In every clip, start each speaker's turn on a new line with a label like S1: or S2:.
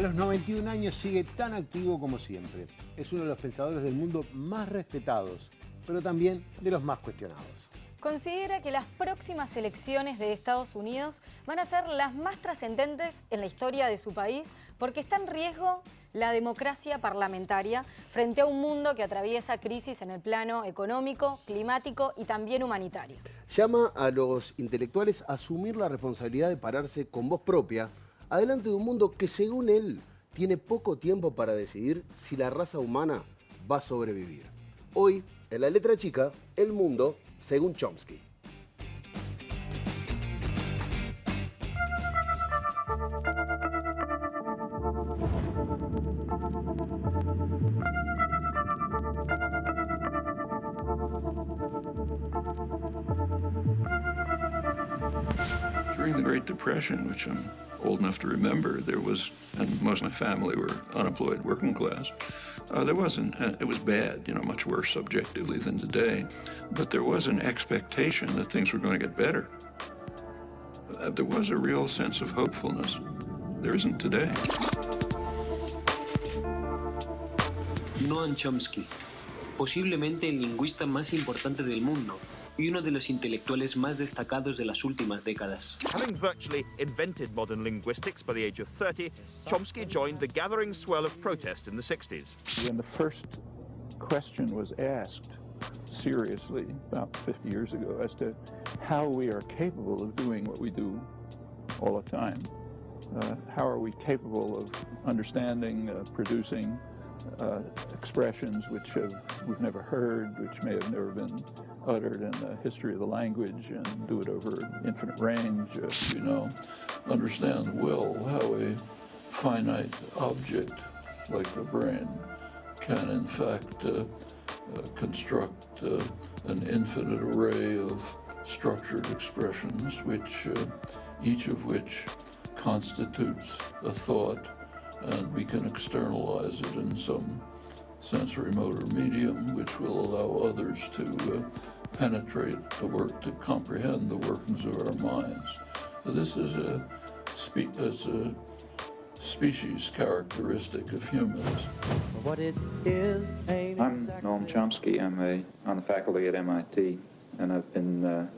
S1: los 91 años sigue tan activo como siempre. Es uno de los pensadores del mundo más respetados, pero también de los más cuestionados.
S2: Considera que las próximas elecciones de Estados Unidos van a ser las más trascendentes en la historia de su país porque está en riesgo la democracia parlamentaria frente a un mundo que atraviesa crisis en el plano económico, climático y también humanitario.
S3: Llama a los intelectuales a asumir la responsabilidad de pararse con voz propia adelante de un mundo que, según él, tiene poco tiempo para decidir si la raza humana va a sobrevivir. Hoy, en La Letra Chica, el mundo según Chomsky.
S4: During the Great Depression, which I'm old enough to remember, there was, and most of my family were unemployed working class, there wasn't, it was bad, much worse subjectively than today, but there was an expectation that things were going to get better. There was a real sense of hopefulness. There isn't today.
S5: Noam Chomsky, posiblemente el lingüista más importante del mundo y uno de los intelectuales más destacados de las últimas décadas.
S6: Having virtually invented modern linguistics by the age of 30, Chomsky joined the gathering swell of protest in the 60s.
S7: When the first question was asked seriously about 50 years ago as to how we are capable of doing what we do all the time, how are we capable of understanding, producing expressions which we've never heard, which may have never been uttered in the history of the language, and do it over an infinite range.
S4: Understand well how a finite object like the brain can in fact construct an infinite array of structured expressions, which each of which constitutes a thought, and we can externalize it in some sensory motor medium, which will allow others to penetrate the work, to comprehend the workings of our minds. This is a species characteristic of humans.
S8: What it is ain't
S9: I'm Noam Chomsky. I'm on the faculty at MIT, and I've been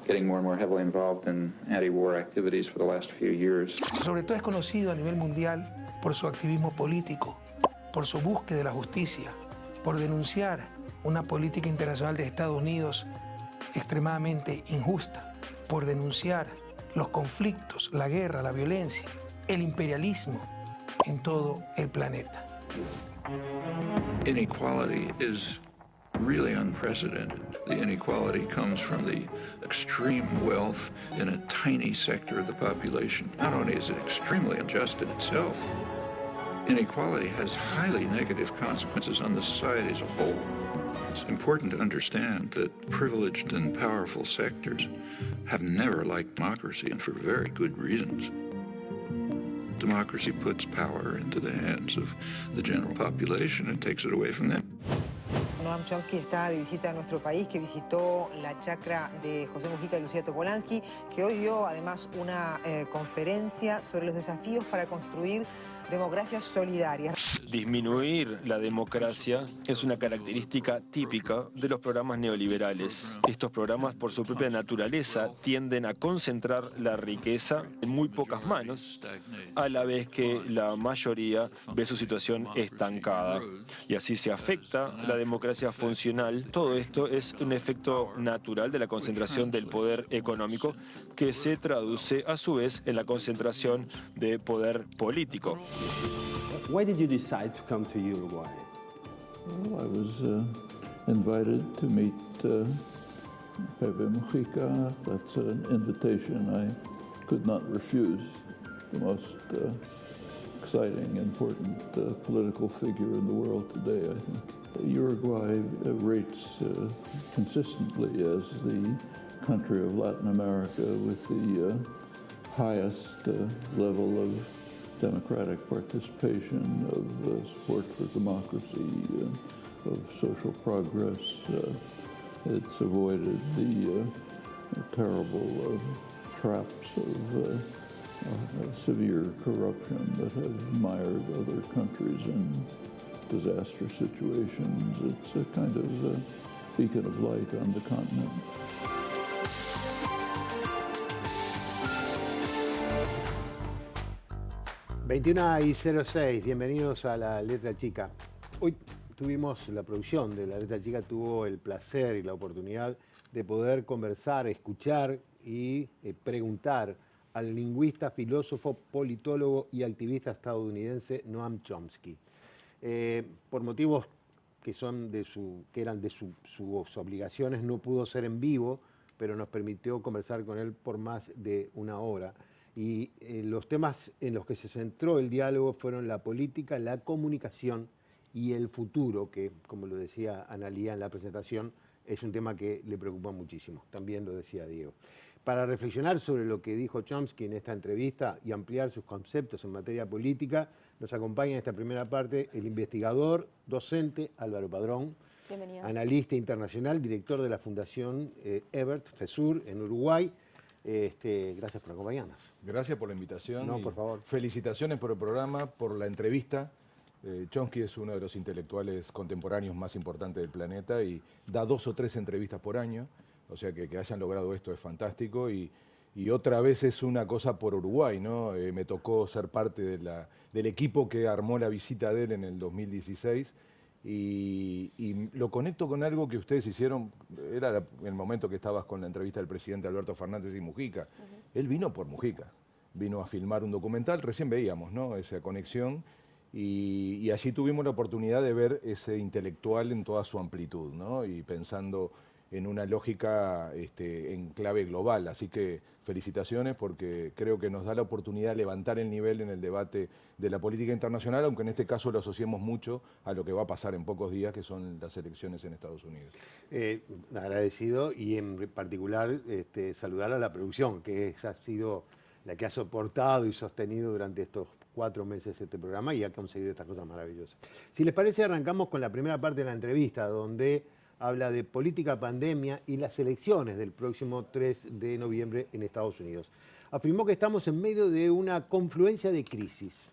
S9: getting more and more heavily involved in anti-war activities for the last few years.
S10: Sobre todo es conocido a nivel mundial por su activismo político, por su búsqueda de la justicia, por denunciar una política internacional de Estados Unidos extremadamente injusta, por denunciar los conflictos, la guerra, la violencia, el imperialismo en todo el planeta.
S4: Inequality is really unprecedented. The inequality comes from the extreme wealth in a tiny sector of the population. Not only is it extremely unjust in itself, inequality has highly negative consequences on the society as a whole. It's important to understand that privileged and powerful sectors have never liked democracy, and for very good reasons. Democracy puts power into the hands of the general population and takes it away from them.
S11: Noam Chomsky está de visita a nuestro país, que visitó la chacra de José Mujica y Lucía Topolansky, que hoy dio además una conferencia sobre los desafíos para construir democracias solidarias.
S12: Disminuir la democracia es una característica típica de los programas neoliberales. Estos programas, por su propia naturaleza, tienden a concentrar la riqueza en muy pocas manos, a la vez que la mayoría ve su situación estancada. Y así se afecta la democracia funcional. Todo esto es un efecto natural de la concentración del poder económico, que se traduce a su vez en la concentración de poder político.
S13: Why did you decide to come to Uruguay?
S7: Well, I was invited to meet Pepe Mujica. That's an invitation I could not refuse. The most exciting, important political figure in the world today, I think. Uruguay rates consistently as the country of Latin America with the highest level of democratic participation, of support for democracy, of social progress. It's avoided the terrible traps of
S4: severe corruption that has mired other countries in disaster situations. It's a kind of beacon of light on the continent.
S1: ...21:06, bienvenidos a La Letra Chica. Hoy tuvimos, la producción de La Letra Chica tuvo el placer y la oportunidad de poder conversar, escuchar y preguntar al lingüista, filósofo, politólogo y activista estadounidense Noam Chomsky. Por motivos que eran de sus obligaciones, no pudo ser en vivo, pero nos permitió conversar con él por más de una hora. Y los temas en los que se centró el diálogo fueron la política, la comunicación y el futuro, que, como lo decía Analía en la presentación, es un tema que le preocupa muchísimo. También lo decía Diego. Para reflexionar sobre lo que dijo Chomsky en esta entrevista y ampliar sus conceptos en materia política, nos acompaña en esta primera parte el investigador, docente Álvaro Padrón,
S2: bienvenido,
S1: analista internacional, director de la Fundación Ebert FESUR en Uruguay. Gracias por acompañarnos.
S14: Gracias por la invitación.
S1: No, por favor.
S14: Felicitaciones por el programa, por la entrevista. Chomsky es uno de los intelectuales contemporáneos más importantes del planeta y da 2 o 3 entrevistas por año. O sea que hayan logrado esto es fantástico. Y otra vez es una cosa por Uruguay, ¿no? Me tocó ser parte del equipo que armó la visita de él en el 2016. Y lo conecto con algo que ustedes hicieron, era el momento que estabas con la entrevista del presidente Alberto Fernández y Mujica. Él vino por Mujica, vino a filmar un documental, recién veíamos, ¿no?, esa conexión, y allí tuvimos la oportunidad de ver ese intelectual en toda su amplitud, ¿no?, y pensando en una lógica en clave global. Así que felicitaciones, porque creo que nos da la oportunidad de levantar el nivel en el debate de la política internacional, aunque en este caso lo asociemos mucho a lo que va a pasar en pocos días, que son las elecciones en Estados Unidos.
S1: Agradecido, y en particular saludar a la producción, que ha sido la que ha soportado y sostenido durante estos 4 meses este programa y ha conseguido estas cosas maravillosas. Si les parece, arrancamos con la primera parte de la entrevista, donde habla de política, pandemia y las elecciones del próximo 3 de noviembre en Estados Unidos. Afirmó que estamos en medio de una confluencia de crisis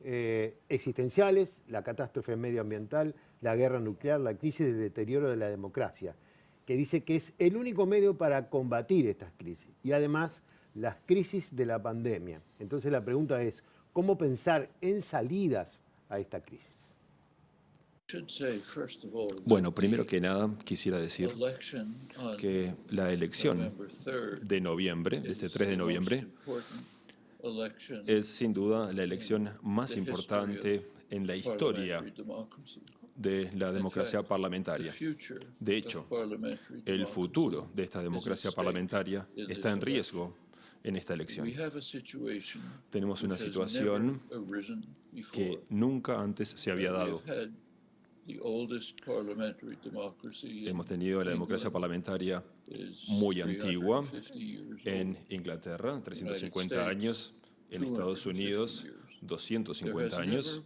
S1: existenciales, la catástrofe medioambiental, la guerra nuclear, la crisis de deterioro de la democracia, que dice que es el único medio para combatir estas crisis, y además las crisis de la pandemia. Entonces la pregunta es, ¿cómo pensar en salidas a esta crisis?
S12: Bueno, primero que nada quisiera decir que la elección de noviembre, este 3 de noviembre, es sin duda la elección más importante en la historia de la democracia parlamentaria. De hecho, el futuro de esta democracia parlamentaria está en riesgo en esta elección. Tenemos una situación que nunca antes se había dado. Hemos tenido la democracia parlamentaria muy antigua en Inglaterra, 350 años, en Estados Unidos, 250 años,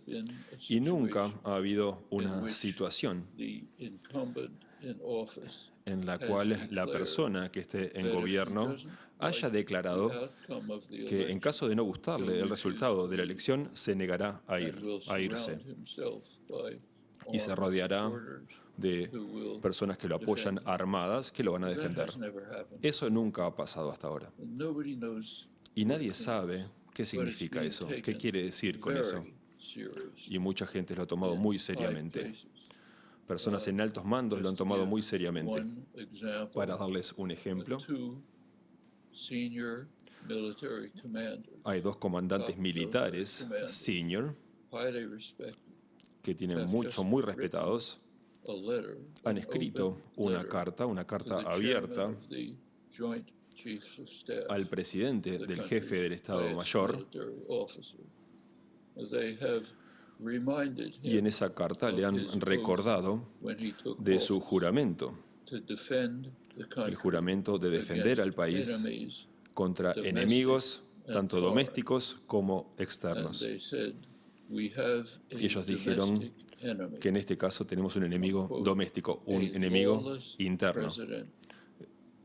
S12: y nunca ha habido una situación en la cual la persona que esté en gobierno haya declarado que en caso de no gustarle el resultado de la elección se negará a irse. Y se rodeará de personas que lo apoyan armadas, que lo van a defender. Eso nunca ha pasado hasta ahora. Y nadie sabe qué significa eso, qué quiere decir con eso. Y mucha gente lo ha tomado muy seriamente. Personas en altos mandos lo han tomado muy seriamente. Para darles un ejemplo, hay 2 comandantes militares senior que tienen muy respetados, han escrito una carta abierta al presidente del jefe del Estado Mayor, y en esa carta le han recordado de su juramento, el juramento de defender al país contra enemigos, tanto domésticos como externos. Ellos dijeron que en este caso tenemos un enemigo doméstico, un enemigo interno.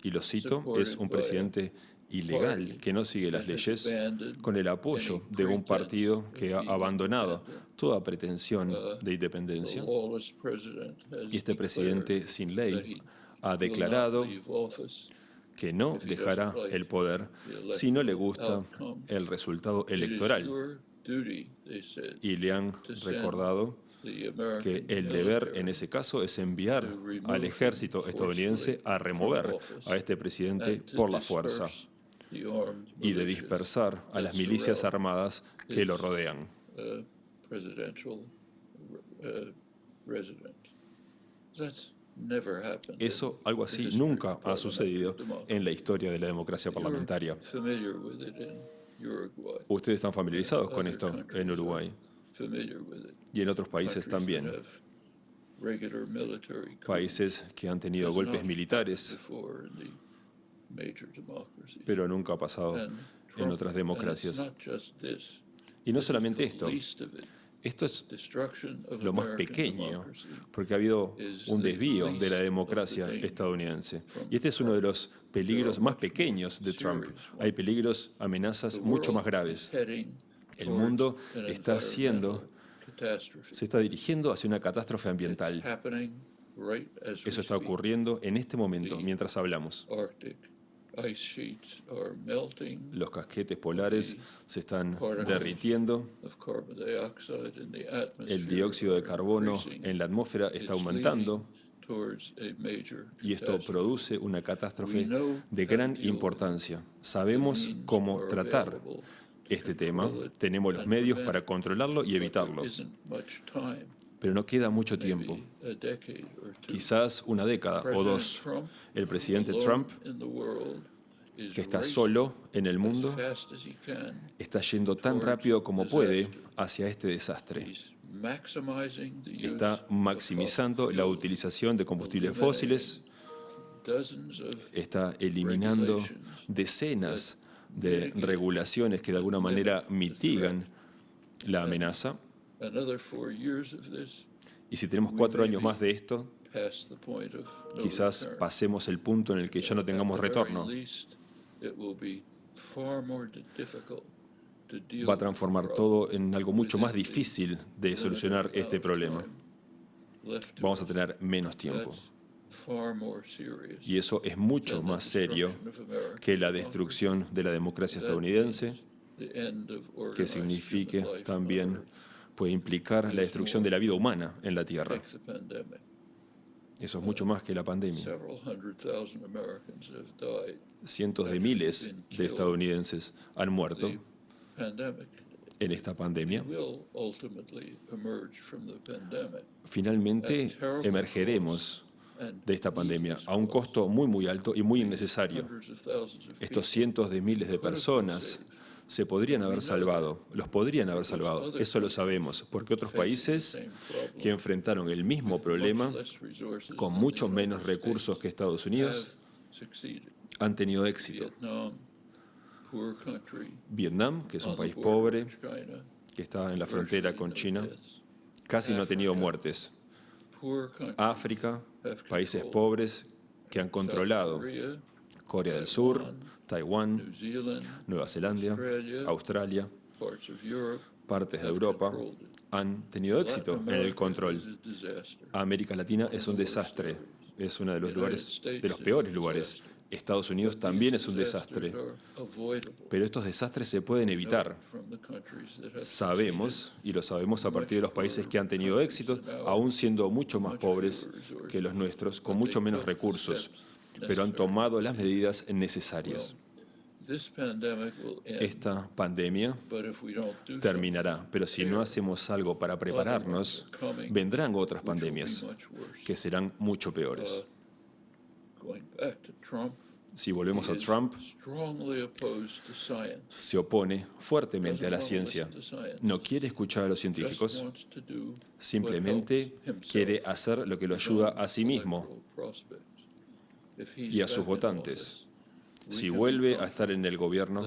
S12: Y lo cito, es un presidente ilegal que no sigue las leyes con el apoyo de un partido que ha abandonado toda pretensión de independencia. Y este presidente sin ley ha declarado que no dejará el poder si no le gusta el resultado electoral. Y le han recordado que el deber en ese caso es enviar al ejército estadounidense a remover a este presidente por la fuerza y de dispersar a las milicias armadas que lo rodean. Eso, algo así, nunca ha sucedido en la historia de la democracia parlamentaria. Ustedes están familiarizados con esto en Uruguay y en otros países también. Países que han tenido golpes militares, pero nunca ha pasado en otras democracias. Y no solamente esto. Esto es lo más pequeño, porque ha habido un desvío de la democracia estadounidense. Y este es uno de los peligros más pequeños de Trump. Hay peligros, amenazas mucho más graves. El mundo se está dirigiendo hacia una catástrofe ambiental. Eso está ocurriendo en este momento, mientras hablamos. Los casquetes polares se están derritiendo. El dióxido de carbono en la atmósfera está aumentando. Y esto produce una catástrofe de gran importancia. Sabemos cómo tratar este tema. Tenemos los medios para controlarlo y evitarlo. Pero no queda mucho tiempo. Quizás una década o dos. El presidente Trump, que está solo en el mundo, está yendo tan rápido como puede hacia este desastre. Está maximizando la utilización de combustibles fósiles, está eliminando decenas de regulaciones que de alguna manera mitigan la amenaza. Y si tenemos 4 años más de esto, quizás pasemos el punto en el que ya no tengamos retorno. Va a transformar todo en algo mucho más difícil de solucionar este problema. Vamos a tener menos tiempo. Y eso es mucho más serio que la destrucción de la democracia estadounidense, que signifique también, puede implicar la destrucción de la vida humana en la Tierra. Eso es mucho más que la pandemia. Cientos de miles de estadounidenses han muerto en esta pandemia. Finalmente emergeremos de esta pandemia a un costo muy, muy alto y muy innecesario. Estos cientos de miles de personas se podrían haber salvado, los podrían haber salvado, eso lo sabemos, porque otros países que enfrentaron el mismo problema con mucho menos recursos que Estados Unidos han tenido éxito. Vietnam, que es un país pobre, que está en la frontera con China, casi no ha tenido muertes. África, países pobres que han controlado. Corea del Sur, Taiwán, Nueva Zelanda, Australia, partes de Europa han tenido éxito en el control. América Latina es un desastre, es uno de los lugares, de los peores lugares. Estados Unidos también es un desastre, pero estos desastres se pueden evitar. Sabemos, y lo sabemos a partir de los países que han tenido éxito, aún siendo mucho más pobres que los nuestros, con mucho menos recursos, pero han tomado las medidas necesarias. Esta pandemia terminará, pero si no hacemos algo para prepararnos, vendrán otras pandemias que serán mucho peores. Si volvemos a Trump, se opone fuertemente a la ciencia. No quiere escuchar a los científicos, simplemente quiere hacer lo que lo ayuda a sí mismo y a sus votantes. Si vuelve a estar en el gobierno,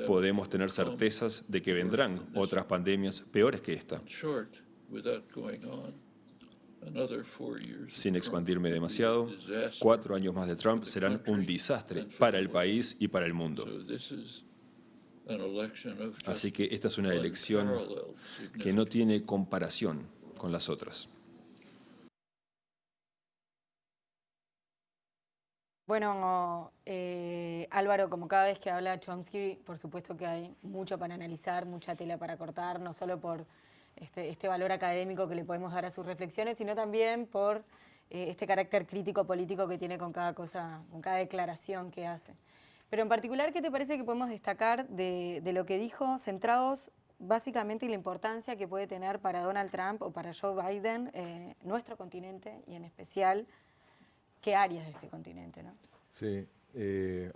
S12: podemos tener certezas de que vendrán otras pandemias peores que esta. Sin expandirme demasiado, 4 años más de Trump serán un desastre para el país y para el mundo. Así que esta es una elección que no tiene comparación con las otras.
S2: Bueno, Álvaro, como cada vez que habla Chomsky, por supuesto que hay mucho para analizar, mucha tela para cortar, no solo por este valor académico que le podemos dar a sus reflexiones, sino también por este carácter crítico político que tiene con cada cosa, con cada declaración que hace. Pero en particular, ¿qué te parece que podemos destacar de lo que dijo, centrados básicamente en la importancia que puede tener para Donald Trump o para Joe Biden nuestro continente y en especial qué áreas de este continente, ¿no?
S14: Sí,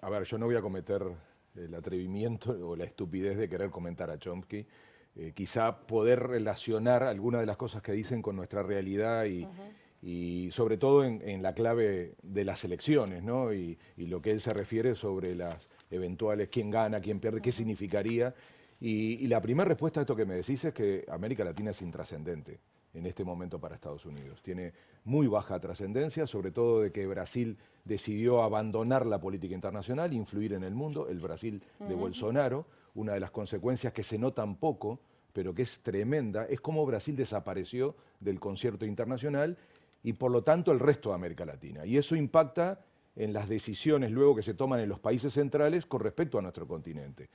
S14: a ver, yo no voy a cometer el atrevimiento o la estupidez de querer comentar a Chomsky. Quizá poder relacionar algunas de las cosas que dicen con nuestra realidad y sobre todo en la clave de las elecciones, ¿no? Y lo que él se refiere sobre las eventuales, quién gana, quién pierde, qué significaría. Y la primera respuesta a esto que me decís es que América Latina es intrascendente en este momento para Estados Unidos. Tiene muy baja trascendencia, sobre todo de que Brasil decidió abandonar la política internacional, influir en el mundo, el Brasil de Bolsonaro. Una de las consecuencias que se notan poco, pero que es tremenda, es cómo Brasil desapareció del concierto internacional y por lo tanto el resto de América Latina. Y eso impacta en las decisiones luego que se toman en los países centrales con respecto a nuestro continente.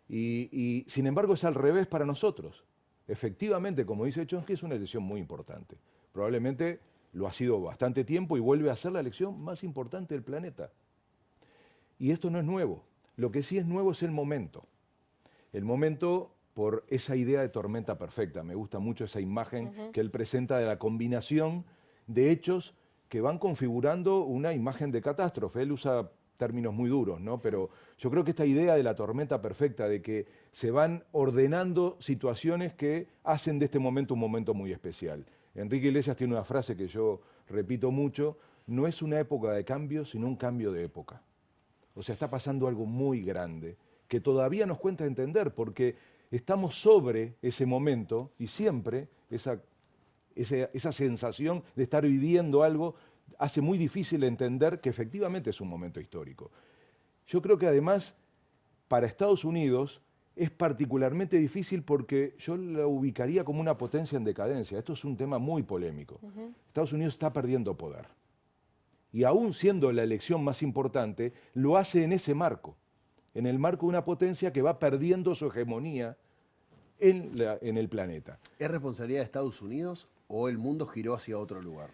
S14: Y sin embargo es al revés para nosotros. Efectivamente, como dice Chomsky, es una elección muy importante. Probablemente lo ha sido bastante tiempo y vuelve a ser la elección más importante del planeta. Y esto no es nuevo. Lo que sí es nuevo es el momento. El momento por esa idea de tormenta perfecta. Me gusta mucho esa imagen que él presenta de la combinación de hechos que van configurando una imagen de catástrofe. Él usa términos muy duros, ¿no? Pero yo creo que esta idea de la tormenta perfecta, de que se van ordenando situaciones que hacen de este momento un momento muy especial. Enrique Iglesias tiene una frase que yo repito mucho: no es una época de cambio, sino un cambio de época. O sea, está pasando algo muy grande que todavía nos cuesta entender porque estamos sobre ese momento y siempre esa sensación de estar viviendo algo hace muy difícil entender que efectivamente es un momento histórico. Yo creo que además para Estados Unidos es particularmente difícil porque yo la ubicaría como una potencia en decadencia. Esto es un tema muy polémico. Estados Unidos está perdiendo poder. Y aún siendo la elección más importante, lo hace en ese marco, en el marco de una potencia que va perdiendo su hegemonía en el planeta.
S3: ¿Es responsabilidad de Estados Unidos o el mundo giró hacia otro lugar?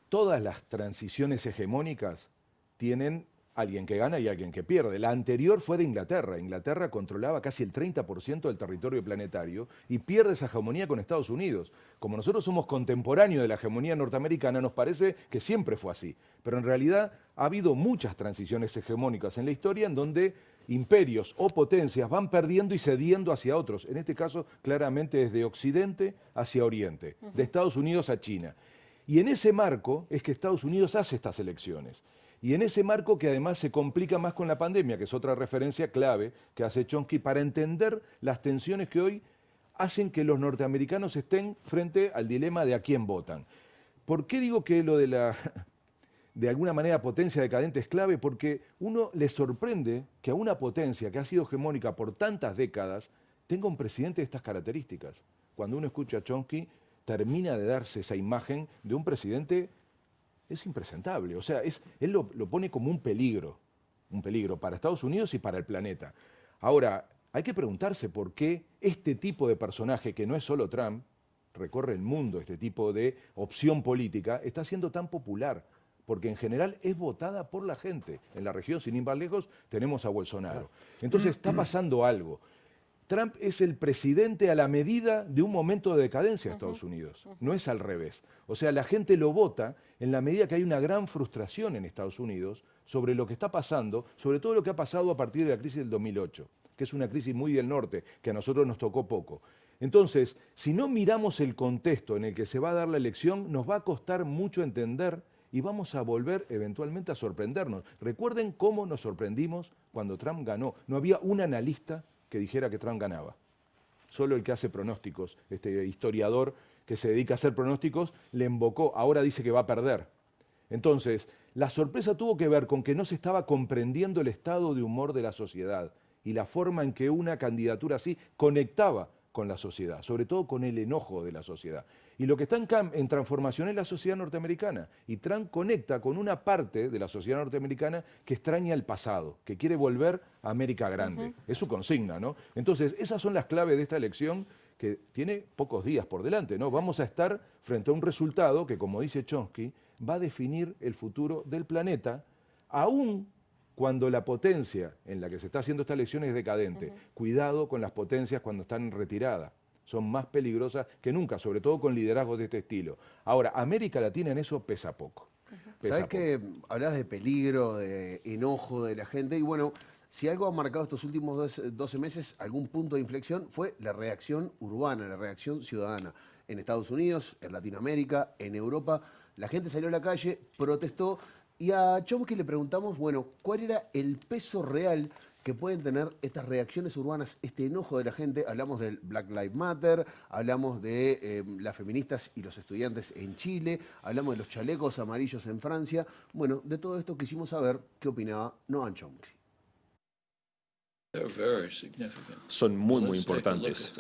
S14: Todas las transiciones hegemónicas tienen alguien que gana y alguien que pierde. La anterior fue de Inglaterra. Inglaterra controlaba casi el 30% del territorio planetario y pierde esa hegemonía con Estados Unidos. Como nosotros somos contemporáneos de la hegemonía norteamericana, nos parece que siempre fue así. Pero en realidad ha habido muchas transiciones hegemónicas en la historia en donde imperios o potencias van perdiendo y cediendo hacia otros. En este caso, claramente desde Occidente hacia Oriente, de Estados Unidos a China. Y en ese marco es que Estados Unidos hace estas elecciones. Y en ese marco que además se complica más con la pandemia, que es otra referencia clave que hace Chomsky para entender las tensiones que hoy hacen que los norteamericanos estén frente al dilema de a quién votan. ¿Por qué digo que lo de la, de alguna manera, potencia decadente es clave? Porque uno le sorprende que a una potencia que ha sido hegemónica por tantas décadas tenga un presidente de estas características. Cuando uno escucha a Chomsky, termina de darse esa imagen de un presidente, es impresentable. O sea, él lo pone como un peligro para Estados Unidos y para el planeta. Ahora, hay que preguntarse por qué este tipo de personaje, que no es solo Trump, recorre el mundo, este tipo de opción política, está siendo tan popular. Porque en general es votada por la gente. En la región, sin ir más lejos, tenemos a Bolsonaro. Entonces está pasando algo. Trump es el presidente a la medida de un momento de decadencia de Estados Unidos. No es al revés. O sea, la gente lo vota en la medida que hay una gran frustración en Estados Unidos sobre lo que está pasando, sobre todo lo que ha pasado a partir de la crisis del 2008, que es una crisis muy del norte, que a nosotros nos tocó poco. Entonces, si no miramos el contexto en el que se va a dar la elección, nos va a costar mucho entender y vamos a volver eventualmente a sorprendernos. Recuerden cómo nos sorprendimos cuando Trump ganó. No había un analista que dijera que Trump ganaba. Solo el que hace pronósticos, este historiador que se dedica a hacer pronósticos, le embocó, ahora dice que va a perder. Entonces, la sorpresa tuvo que ver con que no se estaba comprendiendo el estado de humor de la sociedad y la forma en que una candidatura así conectaba con la sociedad, sobre todo con el enojo de la sociedad. Y lo que está en transformación es la sociedad norteamericana. Y Trump conecta con una parte de la sociedad norteamericana que extraña el pasado, que quiere volver a América Grande. Es su consigna, ¿no? Entonces, esas son las claves de esta elección que tiene pocos días por delante, ¿no? Vamos a estar frente a un resultado que, como dice Chomsky, va a definir el futuro del planeta, aún cuando la potencia en la que se está haciendo esta elección es decadente. Cuidado con las potencias cuando están en retirada. Son más peligrosas que nunca, sobre todo con liderazgos de este estilo. Ahora, América Latina en eso pesa poco.
S3: ¿Sabés que hablás de peligro, de enojo de la gente? Y bueno, si algo ha marcado estos últimos 12 meses, algún punto de inflexión, fue la reacción urbana, la reacción ciudadana. En Estados Unidos, en Latinoamérica, en Europa, la gente salió a la calle, protestó, y a Chomsky le preguntamos, bueno, ¿cuál era el peso real que pueden tener estas reacciones urbanas, este enojo de la gente? Hablamos del Black Lives Matter, hablamos de las feministas y los estudiantes en Chile, hablamos de los chalecos amarillos en Francia. Bueno, de todo esto quisimos saber qué opinaba Noam Chomsky.
S12: Son muy importantes.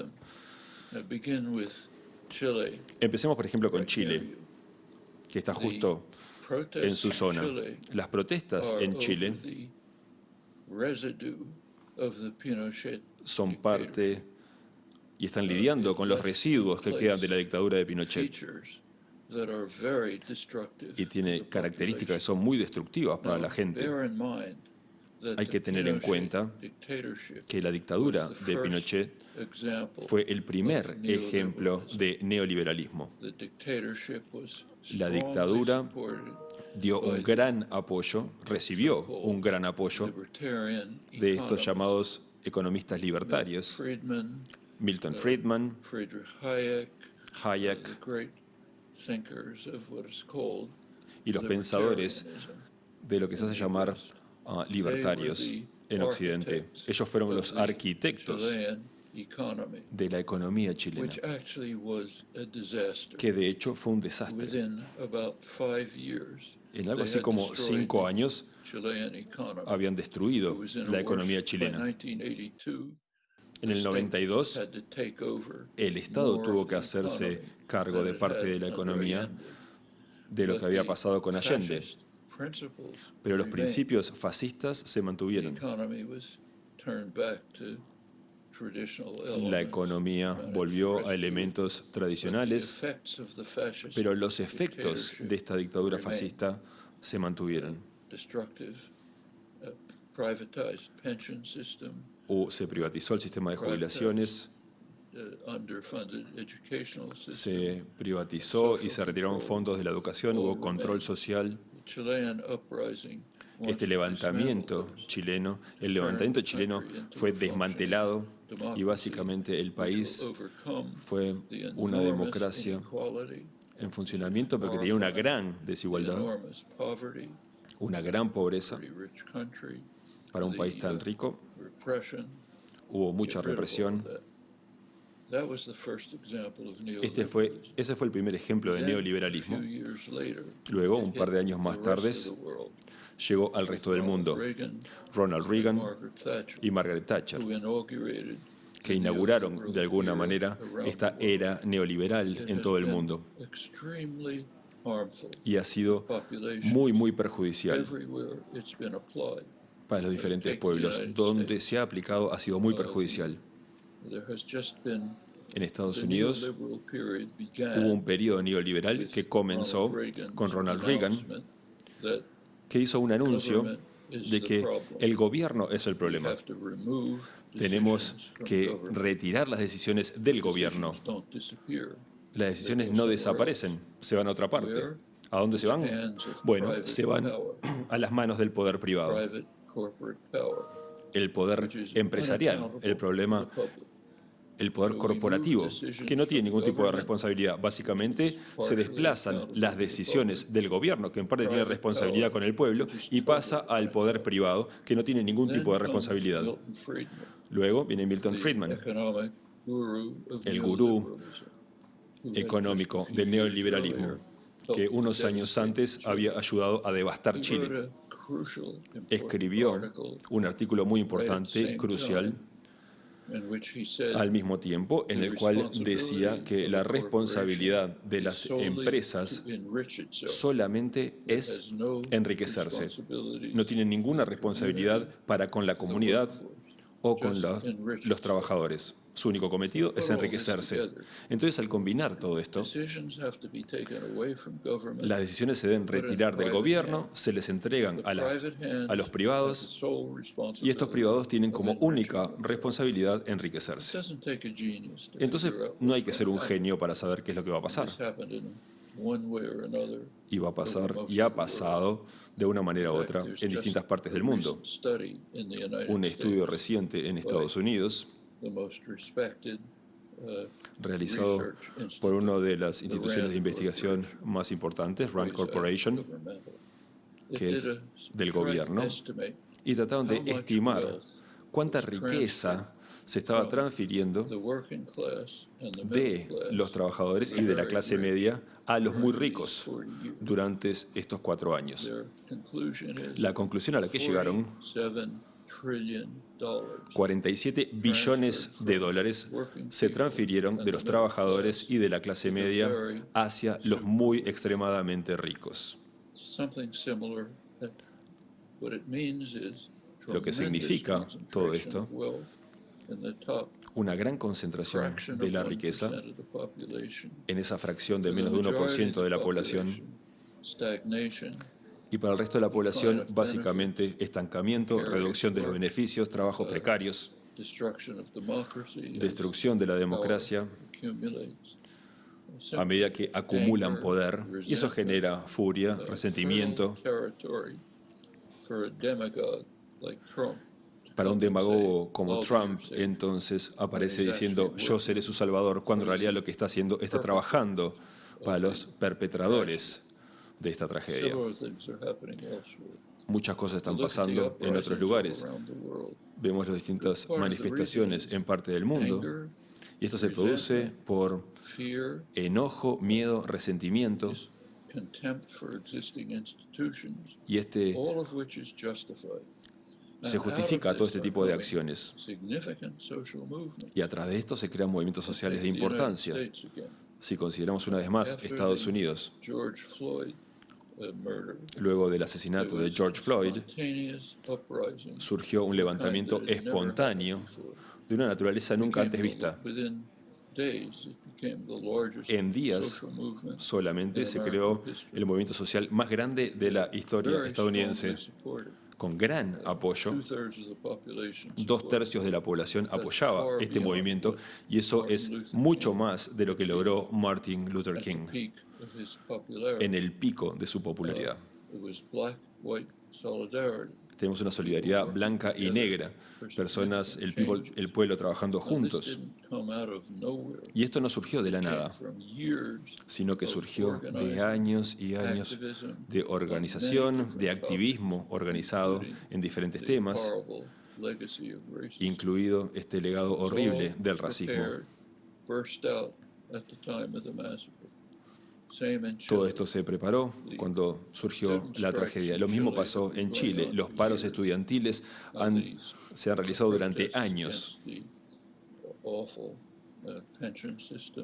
S12: Empecemos, por ejemplo, con Chile, que está justo en su zona. Las protestas en Chile son parte y están lidiando con los residuos que quedan de la dictadura de Pinochet. Y tiene características que son muy destructivas para la gente. Hay que tener en cuenta que la dictadura de Pinochet fue el primer ejemplo de neoliberalismo. La dictadura dio un gran apoyo, recibió un gran apoyo de estos llamados economistas libertarios, Milton Friedman, Hayek, y los pensadores de lo que se hace llamar libertarios en Occidente. Ellos fueron los arquitectos de la economía chilena, que de hecho fue un desastre. En algo así como 5 años habían destruido la economía chilena. En el 92, el Estado tuvo que hacerse cargo de parte de la economía de lo que había pasado con Allende. Pero los principios fascistas se mantuvieron. La economía volvió a elementos tradicionales, pero los efectos de esta dictadura fascista se mantuvieron. Se privatizó el sistema de jubilaciones, se privatizó y se retiraron fondos de la educación, hubo control social. Este levantamiento chileno, el levantamiento chileno fue desmantelado y básicamente el país fue una democracia en funcionamiento, pero que tenía una gran desigualdad, una gran pobreza. Para un país tan rico, hubo mucha represión. Ese fue el primer ejemplo de neoliberalismo. Luego, un par de años más tarde, llegó al resto del mundo Ronald Reagan y Margaret Thatcher, que inauguraron de alguna manera esta era neoliberal en todo el mundo. Y ha sido muy perjudicial para los diferentes pueblos. Donde se ha aplicado ha sido muy perjudicial. En Estados Unidos hubo un periodo neoliberal que comenzó con Ronald Reagan, que hizo un anuncio de que el gobierno es el problema. Tenemos que retirar las decisiones del gobierno. Las decisiones no desaparecen, se van a otra parte. ¿A dónde se van? Bueno, se van a las manos del poder privado. El poder empresarial, el problema, el poder corporativo, que no tiene ningún tipo de responsabilidad. Básicamente se desplazan las decisiones del gobierno, que en parte tiene responsabilidad con el pueblo, y pasa al poder privado, que no tiene ningún tipo de responsabilidad. Luego viene Milton Friedman, el gurú económico del neoliberalismo, que unos años antes había ayudado a devastar Chile. Escribió un artículo muy importante, crucial, al mismo tiempo, en el cual decía que la responsabilidad de las empresas solamente es enriquecerse. No tienen ninguna responsabilidad para con la comunidad o con los trabajadores. Su único cometido es enriquecerse. Entonces, al combinar todo esto, las decisiones se deben retirar del gobierno, se les entregan a los privados, y estos privados tienen como única responsabilidad enriquecerse. Entonces, no hay que ser un genio para saber qué es lo que va a pasar. Y va a pasar, y ha pasado de una manera u otra en distintas partes del mundo. Un estudio reciente en Estados Unidos, realizado por una de las instituciones de investigación más importantes, Rand Corporation, que es del gobierno, y trataron de estimar cuánta riqueza se estaba transfiriendo de los trabajadores y de la clase media a los muy ricos durante estos 4 años. La conclusión a la que llegaron: 47 billones de dólares se transfirieron de los trabajadores y de la clase media hacia los muy extremadamente ricos. Lo que significa todo esto: una gran concentración de la riqueza en esa fracción de menos de 1% de la población, y para el resto de la población, básicamente, estancamiento, reducción de los beneficios, trabajos precarios, destrucción de la democracia a medida que acumulan poder, y eso genera furia, resentimiento. Para un demagogo como Trump, entonces, aparece diciendo: yo seré su salvador, cuando en realidad lo que está haciendo está trabajando para los perpetradores de esta tragedia. Muchas cosas están pasando en otros lugares. Vemos las distintas manifestaciones en parte del mundo, y esto se produce por enojo, miedo, resentimiento, y se justifica todo este tipo de acciones. Y a través de esto se crean movimientos sociales de importancia. Si consideramos una vez más Estados Unidos, luego del asesinato de George Floyd, surgió un levantamiento espontáneo de una naturaleza nunca antes vista. En días solamente se creó el movimiento social más grande de la historia estadounidense, con gran apoyo. 2/3 de la población apoyaba este movimiento, y eso es mucho más de lo que logró Martin Luther King en el pico de su popularidad. Tenemos una solidaridad blanca y negra, personas, el pueblo trabajando juntos. Y esto no surgió de la nada, sino que surgió de años y años de organización, de activismo organizado en diferentes temas, incluido este legado horrible del racismo. Todo esto se preparó cuando surgió la tragedia. Lo mismo pasó en Chile. Los paros estudiantiles se han realizado durante años.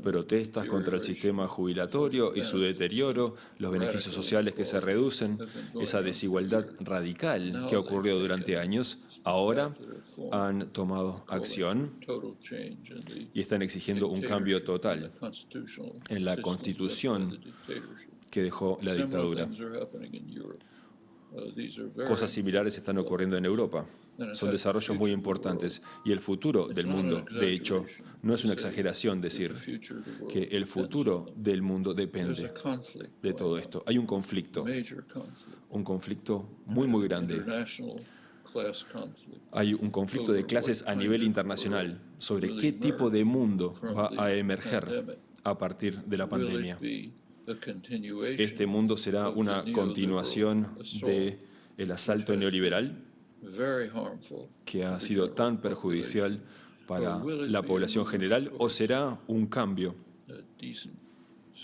S12: Protestas contra el sistema jubilatorio y su deterioro, los beneficios sociales que se reducen, esa desigualdad radical que ocurrió durante años, ahora han tomado acción y están exigiendo un cambio total en la constitución que dejó la dictadura. Cosas similares están ocurriendo en Europa. Son desarrollos muy importantes, y el futuro del mundo, de hecho, no es una exageración decir que el futuro del mundo depende de todo esto. Hay un conflicto muy grande. Hay un conflicto de clases a nivel internacional sobre qué tipo de mundo va a emerger a partir de la pandemia. Este mundo será una continuación del asalto neoliberal que ha sido tan perjudicial para la población general, o será un cambio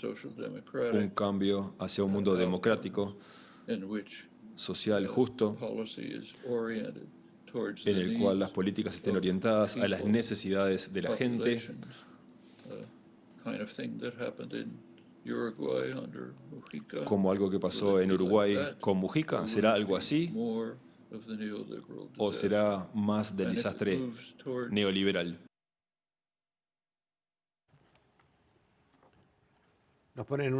S12: un cambio hacia un mundo democrático, social, justo, en el cual las políticas estén orientadas a las necesidades de la gente, como algo que pasó en Uruguay con Mujica. ¿Será algo así o será más del desastre neoliberal?
S1: Nos ponen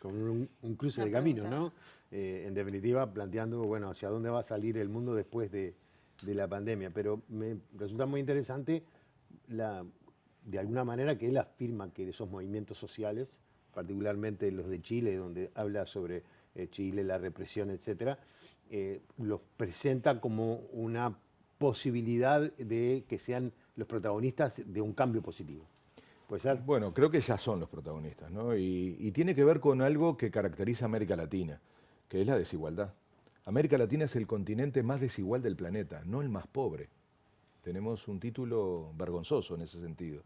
S1: con un cruce de camino, ¿no? En definitiva, planteando, bueno, hacia dónde va a salir el mundo después de la pandemia. Pero me resulta muy interesante, de alguna manera, que él afirma que esos movimientos sociales, particularmente los de Chile, donde habla sobre Chile, la represión, etcétera, los presenta como una posibilidad de que sean los protagonistas de un cambio positivo. ¿Puede ser?
S14: Bueno, creo que ya son los protagonistas, ¿no? Y tiene que ver con algo que caracteriza a América Latina, que es la desigualdad. América Latina es el continente más desigual del planeta, no el más pobre. Tenemos un título vergonzoso en ese sentido.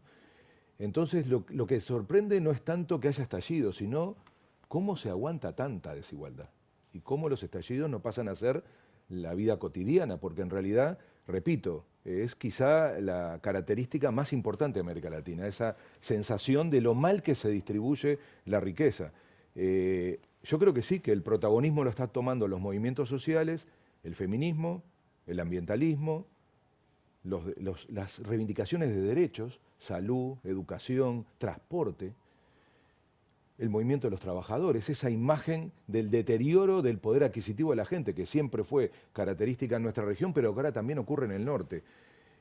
S14: Entonces, lo que sorprende no es tanto que haya estallido, sino cómo se aguanta tanta desigualdad y cómo los estallidos no pasan a ser la vida cotidiana, porque en realidad, repito, es quizá la característica más importante de América Latina, esa sensación de lo mal que se distribuye la riqueza. Yo creo que sí, que el protagonismo lo están tomando los movimientos sociales, el feminismo, el ambientalismo, las reivindicaciones de derechos, salud, educación, transporte, el movimiento de los trabajadores, esa imagen del deterioro del poder adquisitivo de la gente, que siempre fue característica en nuestra región, pero que ahora también ocurre en el norte.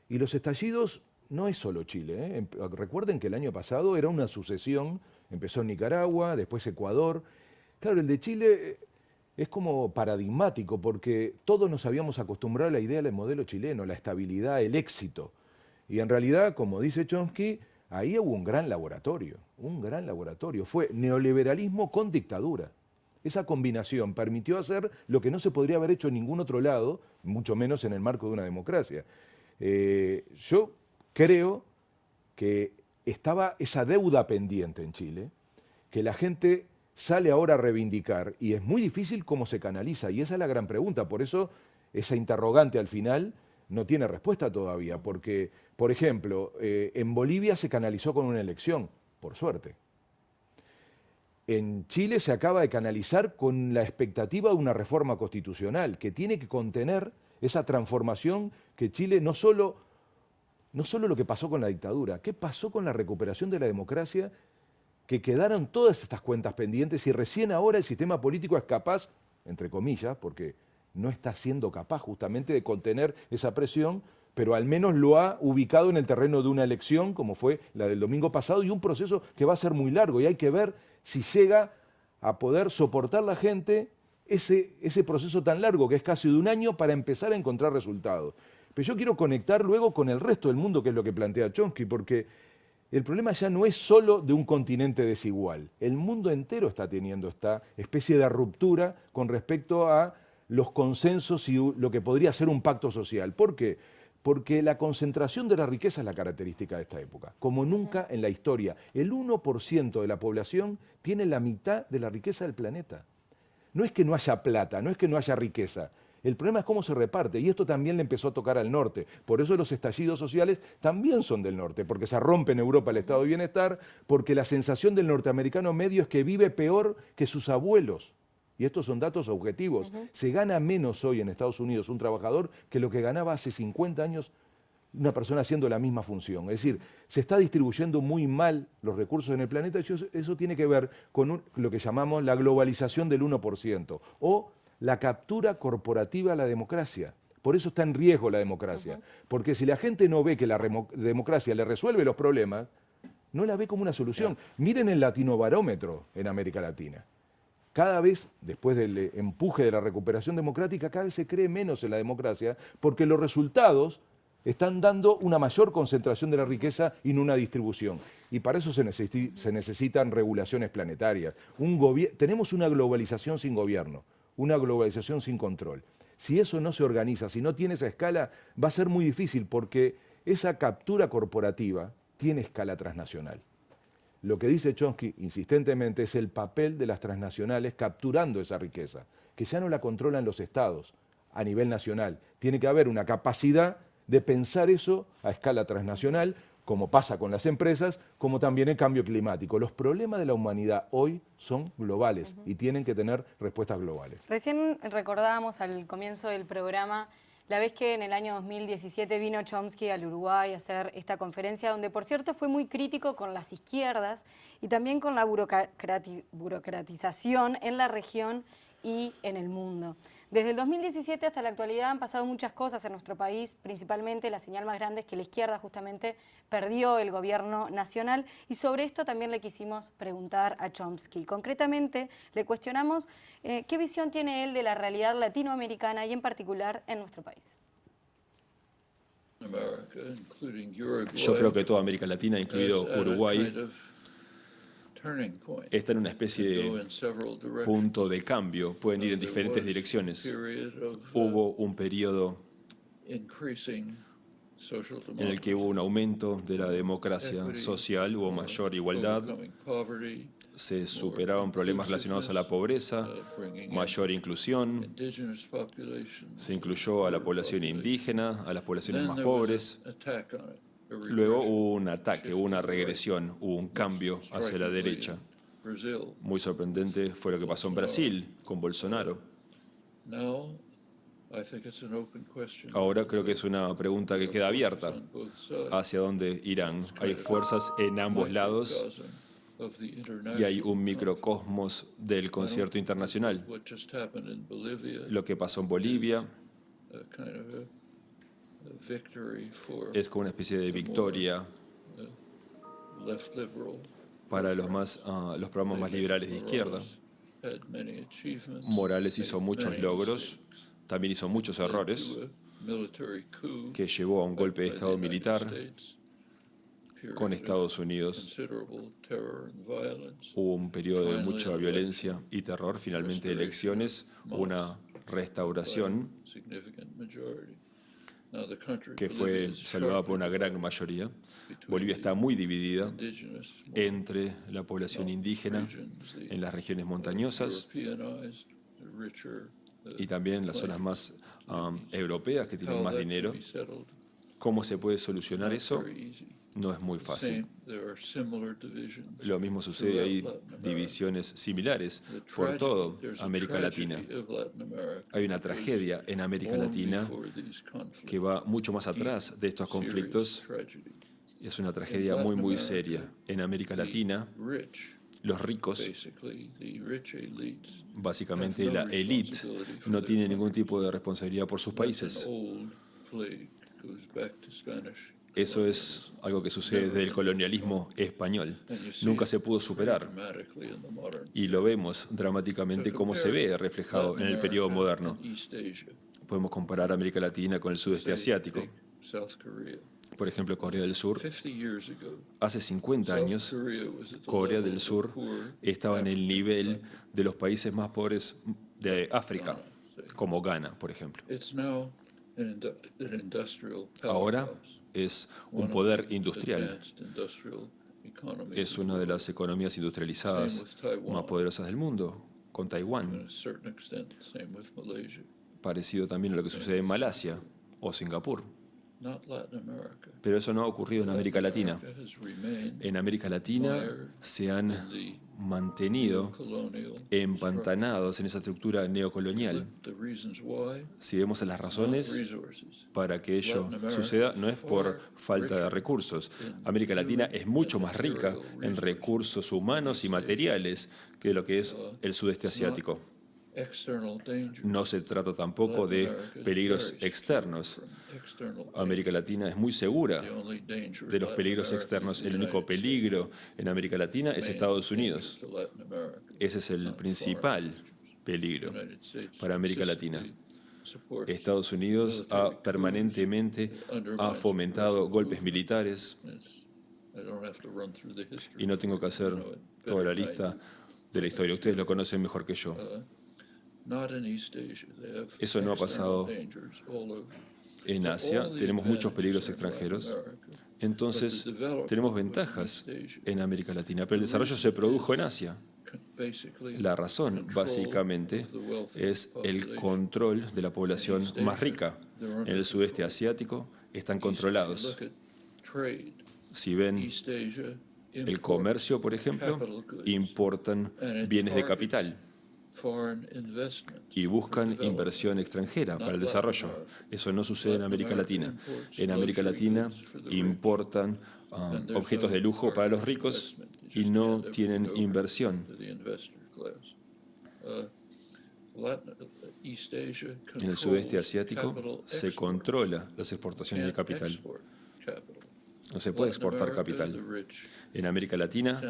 S14: Y los estallidos no es solo Chile, ¿eh? Recuerden que el año pasado era una sucesión, empezó en Nicaragua, después Ecuador. Claro, el de Chile es como paradigmático, porque todos nos habíamos acostumbrado a la idea del modelo chileno, la estabilidad, el éxito. Y en realidad, como dice Chomsky, ahí hubo un gran laboratorio, un gran laboratorio. Fue neoliberalismo con dictadura. Esa combinación permitió hacer lo que no se podría haber hecho en ningún otro lado, mucho menos en el marco de una democracia. Yo creo que estaba esa deuda pendiente en Chile, que la gente sale ahora a reivindicar, y es muy difícil cómo se canaliza, y esa es la gran pregunta. Por eso esa interrogante al final no tiene respuesta todavía, porque, por ejemplo, en Bolivia se canalizó con una elección, por suerte. En Chile se acaba de canalizar con la expectativa de una reforma constitucional que tiene que contener esa transformación que Chile no solo lo que pasó con la dictadura, ¿qué pasó con la recuperación de la democracia? Que quedaron todas estas cuentas pendientes y recién ahora el sistema político es capaz, entre comillas, porque no está siendo capaz justamente de contener esa presión, pero al menos lo ha ubicado en el terreno de una elección, como fue la del domingo pasado, y un proceso que va a ser muy largo, y hay que ver si llega a poder soportar la gente ese proceso tan largo, que es casi de un año, para empezar a encontrar resultados. Pero yo quiero conectar luego con el resto del mundo, que es lo que plantea Chomsky, porque el problema ya no es solo de un continente desigual. El mundo entero está teniendo esta especie de ruptura con respecto a los consensos y lo que podría ser un pacto social. ¿Por qué? Porque la concentración de la riqueza es la característica de esta época. Como nunca en la historia, el 1% de la población tiene la mitad de la riqueza del planeta. No es que no haya plata, no es que no haya riqueza. El problema es cómo se reparte, y esto también le empezó a tocar al norte. Por eso los estallidos sociales también son del norte, porque se rompe en Europa el estado de bienestar, porque la sensación del norteamericano medio es que vive peor que sus abuelos. Y estos son datos objetivos. Se gana menos hoy en Estados Unidos un trabajador que lo que ganaba hace 50 años una persona haciendo la misma función. Es decir, se está distribuyendo muy mal los recursos en el planeta, y eso tiene que ver con lo que llamamos la globalización del 1%, o la captura corporativa a la democracia. Por eso está en riesgo la democracia. Porque si la gente no ve que la democracia le resuelve los problemas, no la ve como una solución. Miren el Latinobarómetro en América Latina. Cada vez, después del empuje de la recuperación democrática, cada vez se cree menos en la democracia, porque los resultados están dando una mayor concentración de la riqueza y no una distribución. Y para eso se necesitan regulaciones planetarias. Tenemos una globalización sin gobierno, una globalización sin control. Si eso no se organiza, si no tiene esa escala, va a ser muy difícil, porque esa captura corporativa tiene escala transnacional. Lo que dice Chomsky insistentemente es el papel de las transnacionales capturando esa riqueza, que ya no la controlan los estados a nivel nacional. Tiene que haber una capacidad de pensar eso a escala transnacional, como pasa con las empresas, como también el cambio climático. Los problemas de la humanidad hoy son globales y tienen que tener respuestas globales.
S2: Recién recordábamos al comienzo del programa la vez que en el año 2017 vino Chomsky al Uruguay a hacer esta conferencia, donde por cierto fue muy crítico con las izquierdas y también con la burocratización en la región y en el mundo. Desde el 2017 hasta la actualidad han pasado muchas cosas en nuestro país, principalmente la señal más grande es que la izquierda justamente perdió el gobierno nacional y sobre esto también le quisimos preguntar a Chomsky. Concretamente le cuestionamos qué visión tiene él de la realidad latinoamericana y en particular en nuestro país.
S12: Yo creo que toda América Latina, incluido Uruguay, está en una especie de punto de cambio, pueden ir en diferentes direcciones. Hubo un periodo en el que hubo un aumento de la democracia social, hubo mayor igualdad, se superaban problemas relacionados a la pobreza, mayor inclusión, se incluyó a la población indígena, a las poblaciones más pobres. Luego hubo un ataque, hubo una regresión, hubo un cambio hacia la derecha. Muy sorprendente fue lo que pasó en Brasil con Bolsonaro. Ahora creo que es una pregunta que queda abierta. ¿Hacia dónde irán? Hay fuerzas en ambos lados y hay un microcosmos del concierto internacional. Lo que pasó en Bolivia es como una especie de victoria para los programas más liberales de izquierda. Morales hizo muchos logros, también hizo muchos errores, que llevó a un golpe de Estado militar con Estados Unidos. Hubo un periodo de mucha violencia y terror, finalmente elecciones, una restauración que fue saludada por una gran mayoría. Bolivia está muy dividida entre la población indígena en las regiones montañosas y también las zonas más europeas que tienen más dinero. ¿Cómo se puede solucionar eso? No es muy fácil. Lo mismo sucede, hay divisiones similares por toda América Latina. Hay una tragedia en América Latina que va mucho más atrás de estos conflictos. Es una tragedia muy, muy seria. En América Latina, los ricos, básicamente la élite, no tiene ningún tipo de responsabilidad por sus países. Eso es algo que sucede desde el colonialismo español. Nunca se pudo superar. Y lo vemos dramáticamente cómo se ve reflejado en el periodo moderno. Podemos comparar América Latina con el sudeste asiático. Por ejemplo, Corea del Sur. Hace 50 años, Corea del Sur estaba en el nivel de los países más pobres de África, como Ghana, por ejemplo. Ahora es un poder industrial. Es una de las economías industrializadas más poderosas del mundo, con Taiwán. Parecido también a lo que sucede en Malasia o Singapur. Pero eso no ha ocurrido en América Latina. En América Latina se han mantenido empantanados en esa estructura neocolonial. Si vemos las razones para que ello suceda, no es por falta de recursos. América Latina es mucho más rica en recursos humanos y materiales que lo que es el sudeste asiático. No se trata tampoco de peligros externos. América Latina es muy segura de los peligros externos. El único peligro en América Latina es Estados Unidos. Ese es el principal peligro para América Latina. Estados Unidos permanentemente ha fomentado golpes militares y no tengo que hacer toda la lista de la historia. Ustedes lo conocen mejor que yo. Eso no ha pasado en Asia. Tenemos muchos peligros extranjeros, Entonces, tenemos ventajas en América Latina, pero el desarrollo se produjo en Asia. La razón, básicamente, es el control de la población más rica. En el sudeste asiático están controlados. Si ven el comercio, por ejemplo, importan bienes de capital y buscan inversión extranjera para el desarrollo. Eso no sucede en América Latina. En América Latina importan objetos de lujo para los ricos y no tienen inversión. En el sudeste asiático se controla las exportaciones de capital. No se puede exportar capital. En América Latina,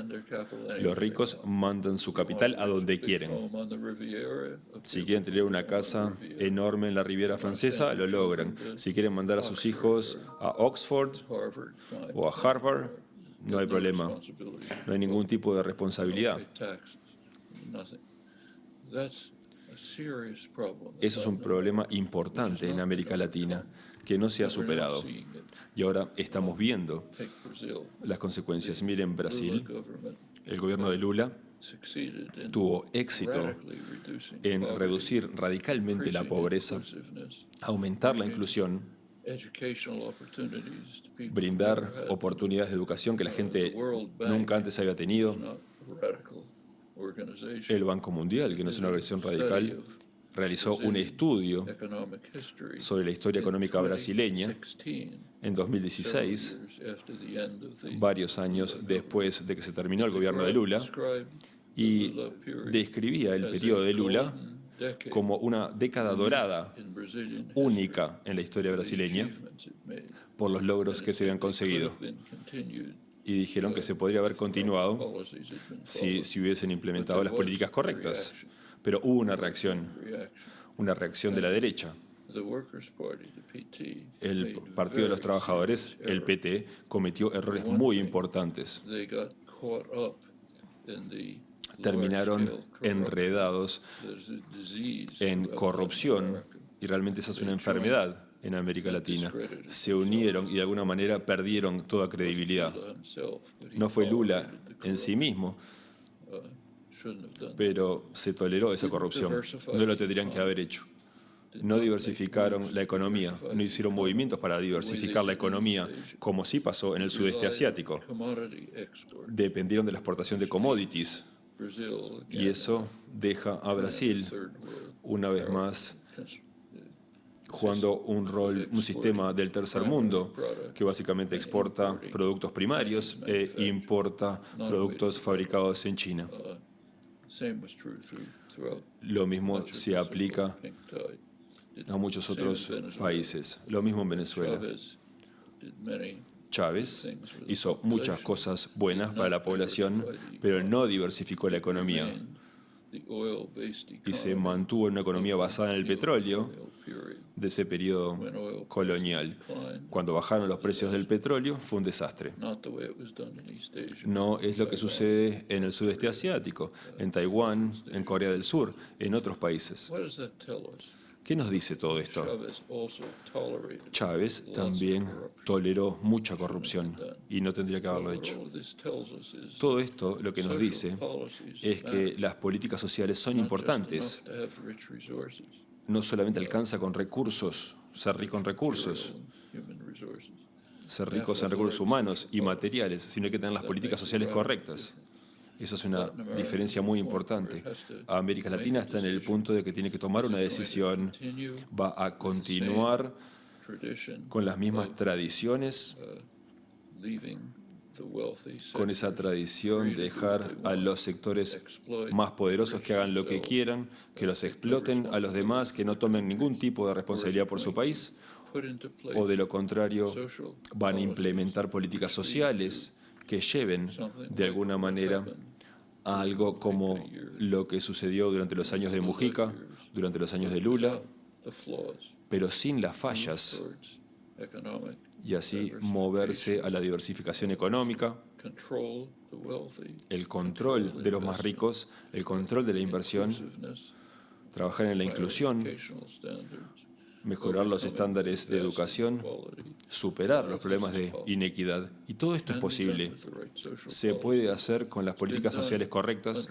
S12: los ricos mandan su capital a donde quieren. Si quieren tener una casa enorme en la Riviera Francesa, lo logran. Si quieren mandar a sus hijos a Oxford o a Harvard, no hay problema. No hay ningún tipo de responsabilidad. Eso es un problema importante en América Latina que no se ha superado. Y ahora estamos viendo las consecuencias. Miren, Brasil, el gobierno de Lula tuvo éxito en reducir radicalmente la pobreza, aumentar la inclusión, brindar oportunidades de educación que la gente nunca antes había tenido. El Banco Mundial, que no es una organización radical, realizó un estudio sobre la historia económica brasileña en 2016, varios años después de que se terminó el gobierno de Lula, y describía el periodo de Lula como una década dorada, única en la historia brasileña, por los logros que se habían conseguido. Y dijeron que se podría haber continuado si hubiesen implementado las políticas correctas. Pero hubo una reacción de la derecha. El Partido de los Trabajadores, el PT, cometió errores muy importantes. Terminaron enredados en corrupción, y realmente esa es una enfermedad en América Latina. Se unieron y de alguna manera perdieron toda credibilidad. No fue Lula en sí mismo, pero se toleró esa corrupción. No lo tendrían que haber hecho. No diversificaron la economía, no hicieron movimientos para diversificar la economía, como sí pasó en el sudeste asiático. Dependieron de la exportación de commodities, y eso deja a Brasil, una vez más, jugando un sistema del tercer mundo, que básicamente exporta productos primarios e importa productos fabricados en China. Lo mismo se aplica a muchos otros países. Lo mismo en Venezuela. Chávez hizo muchas cosas buenas para la población, pero no diversificó la economía y se mantuvo en una economía basada en el petróleo de ese periodo colonial. Cuando bajaron los precios del petróleo, fue un desastre. No es lo que sucede en el sudeste asiático, en Taiwán, en Corea del Sur, en otros países. ¿Qué nos dice todo esto? Chávez también toleró mucha corrupción y no tendría que haberlo hecho. Todo esto lo que nos dice es que las políticas sociales son importantes. No solamente alcanza con recursos, ser rico en recursos, ser ricos en recursos humanos y materiales, sino hay que tener las políticas sociales correctas. Eso es una diferencia muy importante. América Latina está en el punto de que tiene que tomar una decisión. Va a continuar con las mismas tradiciones, con esa tradición de dejar a los sectores más poderosos que hagan lo que quieran, que los exploten a los demás, que no tomen ningún tipo de responsabilidad por su país, o de lo contrario van a implementar políticas sociales que lleven de alguna manera a algo como lo que sucedió durante los años de Mujica, durante los años de Lula, pero sin las fallas, y así moverse a la diversificación económica, el control de los más ricos, el control de la inversión, trabajar en la inclusión, mejorar los estándares de educación superar los problemas de inequidad. Y todo esto es posible. Se puede hacer con las políticas sociales correctas.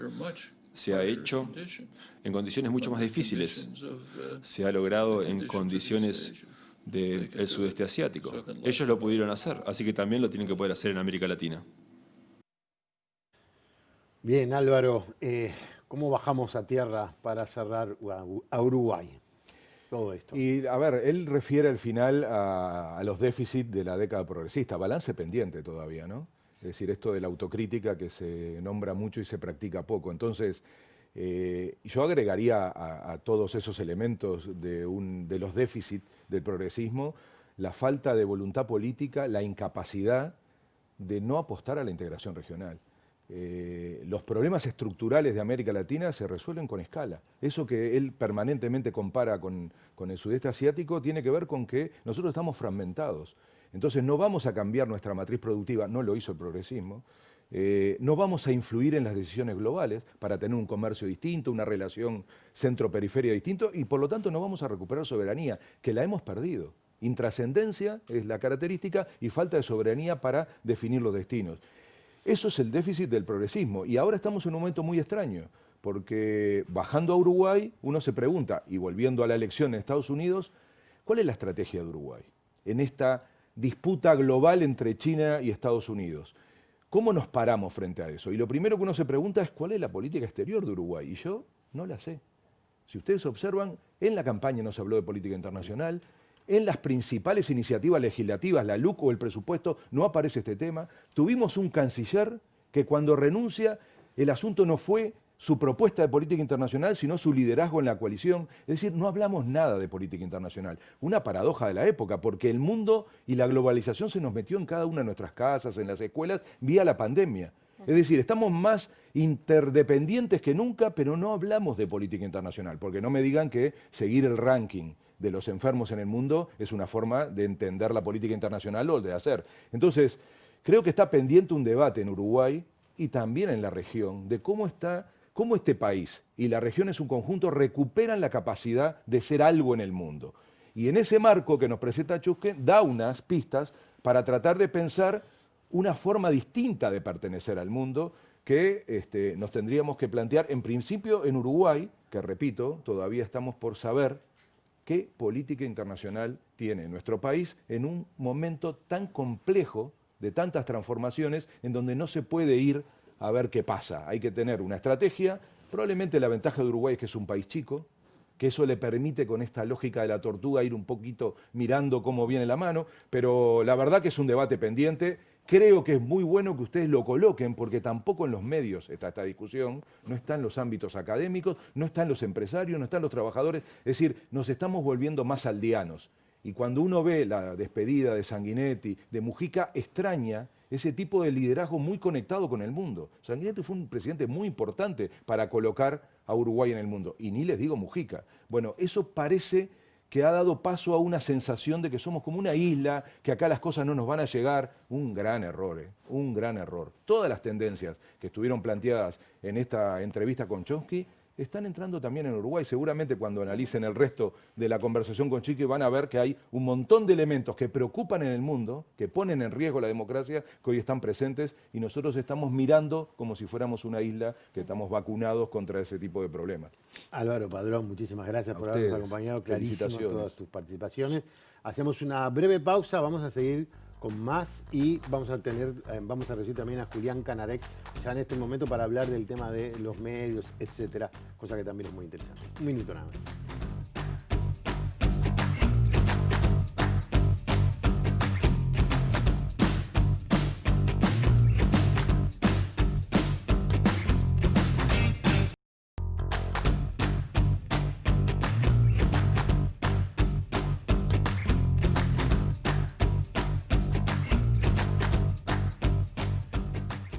S12: Se ha hecho en condiciones mucho más difíciles. Se ha logrado en condiciones del sudeste asiático. Ellos lo pudieron hacer, así que también lo tienen que poder hacer en América Latina.
S1: Bien, Álvaro, ¿cómo bajamos a tierra para cerrar a Uruguay? Todo esto.
S14: Y a ver, él refiere al final a los déficits de la década progresista, balance pendiente todavía, ¿no? Es decir, esto de la autocrítica que se nombra mucho y se practica poco. Entonces, yo agregaría a todos esos elementos de los déficits del progresismo la falta de voluntad política, la incapacidad de no apostar a la integración regional. Los problemas estructurales de América Latina se resuelven con escala. Eso que él permanentemente compara con el sudeste asiático tiene que ver con que nosotros estamos fragmentados. Entonces no vamos a cambiar nuestra matriz productiva, no lo hizo el progresismo, no vamos a influir en las decisiones globales para tener un comercio distinto, una relación centro-periferia distinto y por lo tanto no vamos a recuperar soberanía, que la hemos perdido. Intrascendencia es la característica y falta de soberanía para definir los destinos. Eso es el déficit del progresismo y ahora estamos en un momento muy extraño porque bajando a Uruguay uno se pregunta, y volviendo a la elección en Estados Unidos, ¿cuál es la estrategia de Uruguay en esta disputa global entre China y Estados Unidos? ¿Cómo nos paramos frente a eso? Y lo primero que uno se pregunta es ¿cuál es la política exterior de Uruguay? Y yo no la sé. Si ustedes observan, en la campaña no se habló de política internacional, en las principales iniciativas legislativas, la LUC o el presupuesto, no aparece este tema. Tuvimos un canciller que cuando renuncia, el asunto no fue su propuesta de política internacional, sino su liderazgo en la coalición. Es decir, no hablamos nada de política internacional. Una paradoja de la época, porque el mundo y la globalización se nos metió en cada una de nuestras casas, en las escuelas, vía la pandemia. Es decir, estamos más interdependientes que nunca, pero no hablamos de política internacional, porque no me digan que seguir el ranking de los enfermos en el mundo es una forma de entender la política internacional o de hacer. Entonces, creo que está pendiente un debate en Uruguay y también en la región de cómo este país y la región en su conjunto recuperan la capacidad de ser algo en el mundo. Y en ese marco que nos presenta Chusque da unas pistas para tratar de pensar una forma distinta de pertenecer al mundo que nos tendríamos que plantear en principio en Uruguay, que repito, todavía estamos por saber qué política internacional tiene nuestro país en un momento tan complejo de tantas transformaciones en donde no se puede ir a ver qué pasa. Hay que tener una estrategia. Probablemente la ventaja de Uruguay es que es un país chico, que eso le permite con esta lógica de la tortuga ir un poquito mirando cómo viene la mano, pero la verdad que es un debate pendiente. Creo que es muy bueno que ustedes lo coloquen porque tampoco en los medios está esta discusión, no está en los ámbitos académicos, no están los empresarios, no están los trabajadores, es decir, nos estamos volviendo más aldeanos. Y cuando uno ve la despedida de Sanguinetti, de Mujica, extraña ese tipo de liderazgo muy conectado con el mundo. Sanguinetti fue un presidente muy importante para colocar a Uruguay en el mundo, y ni les digo Mujica. Bueno, eso parece que ha dado paso a una sensación de que somos como una isla, que acá las cosas no nos van a llegar. Un gran error, un gran error. Todas las tendencias que estuvieron planteadas en esta entrevista con Chomsky están entrando también en Uruguay. Seguramente cuando analicen el resto de la conversación con Chomsky van a ver que hay un montón de elementos que preocupan en el mundo, que ponen en riesgo la democracia, que hoy están presentes y nosotros estamos mirando como si fuéramos una isla que estamos vacunados contra ese tipo de problemas.
S1: Álvaro Padrón, muchísimas gracias por habernos acompañado. Clarísimo todas tus participaciones. Hacemos una breve pausa, vamos a seguir con más y vamos a recibir también a Julián Canarek ya en este momento para hablar del tema de los medios, etcétera, cosa que también es muy interesante. Un minuto nada más.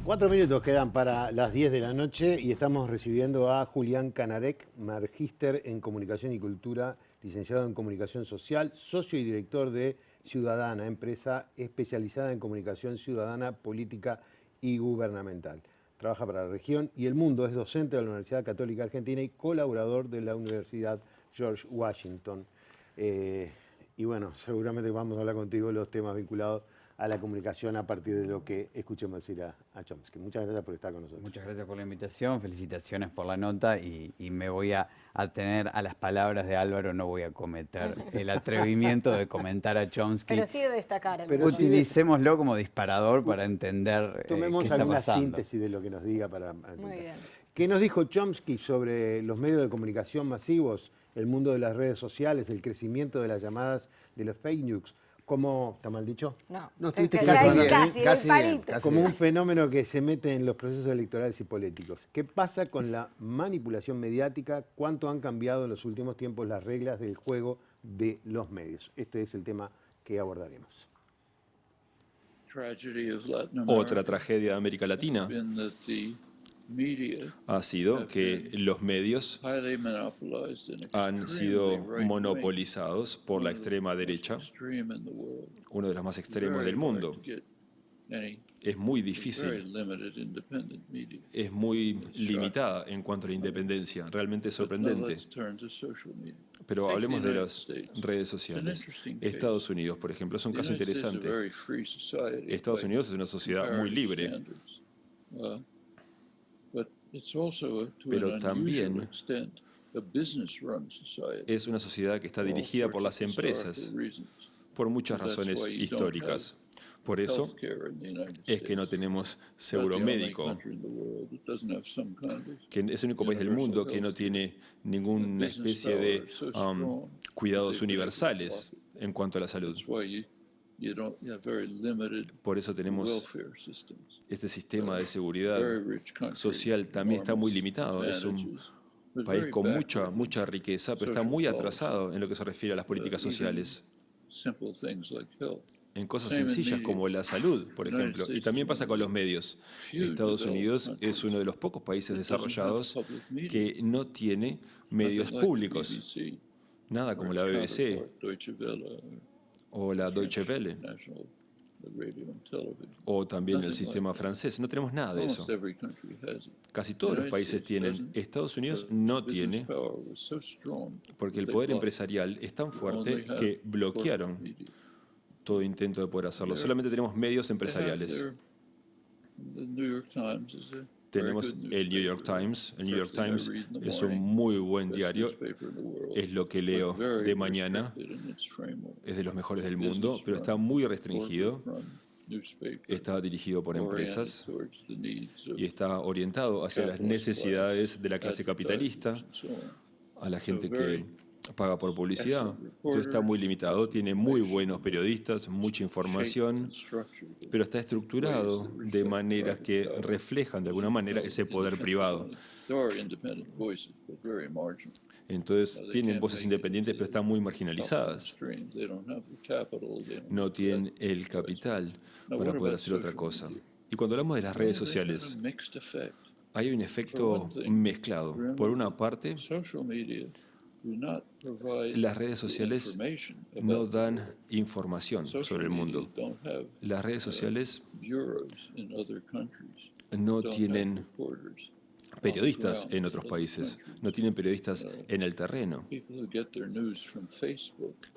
S1: 4 minutos quedan para las 10 de la noche y estamos recibiendo a Julián Canarek, magíster en Comunicación y Cultura, licenciado en Comunicación Social, socio y director de Ciudadana, empresa especializada en comunicación ciudadana, política y gubernamental. Trabaja para la región y el mundo, es docente de la Universidad Católica Argentina y colaborador de la Universidad George Washington. Y bueno, seguramente vamos a hablar contigo de los temas vinculados a la comunicación a partir de lo que escuchemos decir a Chomsky. Muchas gracias por estar con nosotros.
S15: Muchas gracias por la invitación, felicitaciones por la nota y me voy a atener a las palabras de Álvaro, no voy a cometer el atrevimiento de comentar a Chomsky.
S2: Pero sí de destacar.
S1: Pero
S15: utilicémoslo como disparador para entender
S1: tomemos
S15: qué está
S1: alguna
S15: pasando.
S1: síntesis de lo que nos diga para
S2: Muy bien.
S1: ¿Qué nos dijo Chomsky sobre los medios de comunicación masivos, el mundo de las redes sociales, el crecimiento de las llamadas de los fake news? ¿Cómo, está mal dicho?
S3: No, estuviste casi bien.
S2: Casi bien.
S1: Como un fenómeno que se mete en los procesos electorales y políticos. ¿Qué pasa con la manipulación mediática? ¿Cuánto han cambiado en los últimos tiempos las reglas del juego de los medios? Este es el tema que abordaremos.
S12: Otra tragedia de América Latina ha sido que los medios han sido monopolizados por la extrema derecha, uno de los más extremos del mundo. Es muy difícil, es muy limitada en cuanto a la independencia, realmente es sorprendente. Pero hablemos de las redes sociales. Estados Unidos, por ejemplo, es un caso interesante. Estados Unidos es una sociedad muy libre, pero también es una sociedad que está dirigida por las empresas por muchas razones históricas. Por eso es que no tenemos seguro médico, que es el único país del mundo que no tiene ninguna especie de cuidados universales en cuanto a la salud. Por eso tenemos este sistema de seguridad social también está muy limitado. Es un país con mucha riqueza, pero está muy atrasado en lo que se refiere a las políticas sociales. En cosas sencillas como la salud, por ejemplo. Y también pasa con los medios. Estados Unidos es uno de los pocos países desarrollados que no tiene medios públicos. Nada como la BBC o la Deutsche Welle, o también el sistema francés. No tenemos nada de eso. Casi todos los países tienen. Estados Unidos no tiene, porque el poder empresarial es tan fuerte que bloquearon todo intento de poder hacerlo. Solamente tenemos medios empresariales. Tenemos el New York Times. El New York Times es un muy buen diario. Es lo que leo de mañana. Es de los mejores del mundo, pero está muy restringido. Está dirigido por empresas y está orientado hacia las necesidades de la clase capitalista, a la gente que paga por publicidad. Entonces está muy limitado, tiene muy buenos periodistas, mucha información, pero está estructurado de maneras que reflejan de alguna manera ese poder privado. Entonces tienen voces independientes, pero están muy marginalizadas. No tienen el capital para poder hacer otra cosa. Y cuando hablamos de las redes sociales, hay un efecto mezclado. Por una parte, las redes sociales no dan información sobre el mundo. Las redes sociales no tienen periodistas en otros países, no tienen periodistas en el terreno.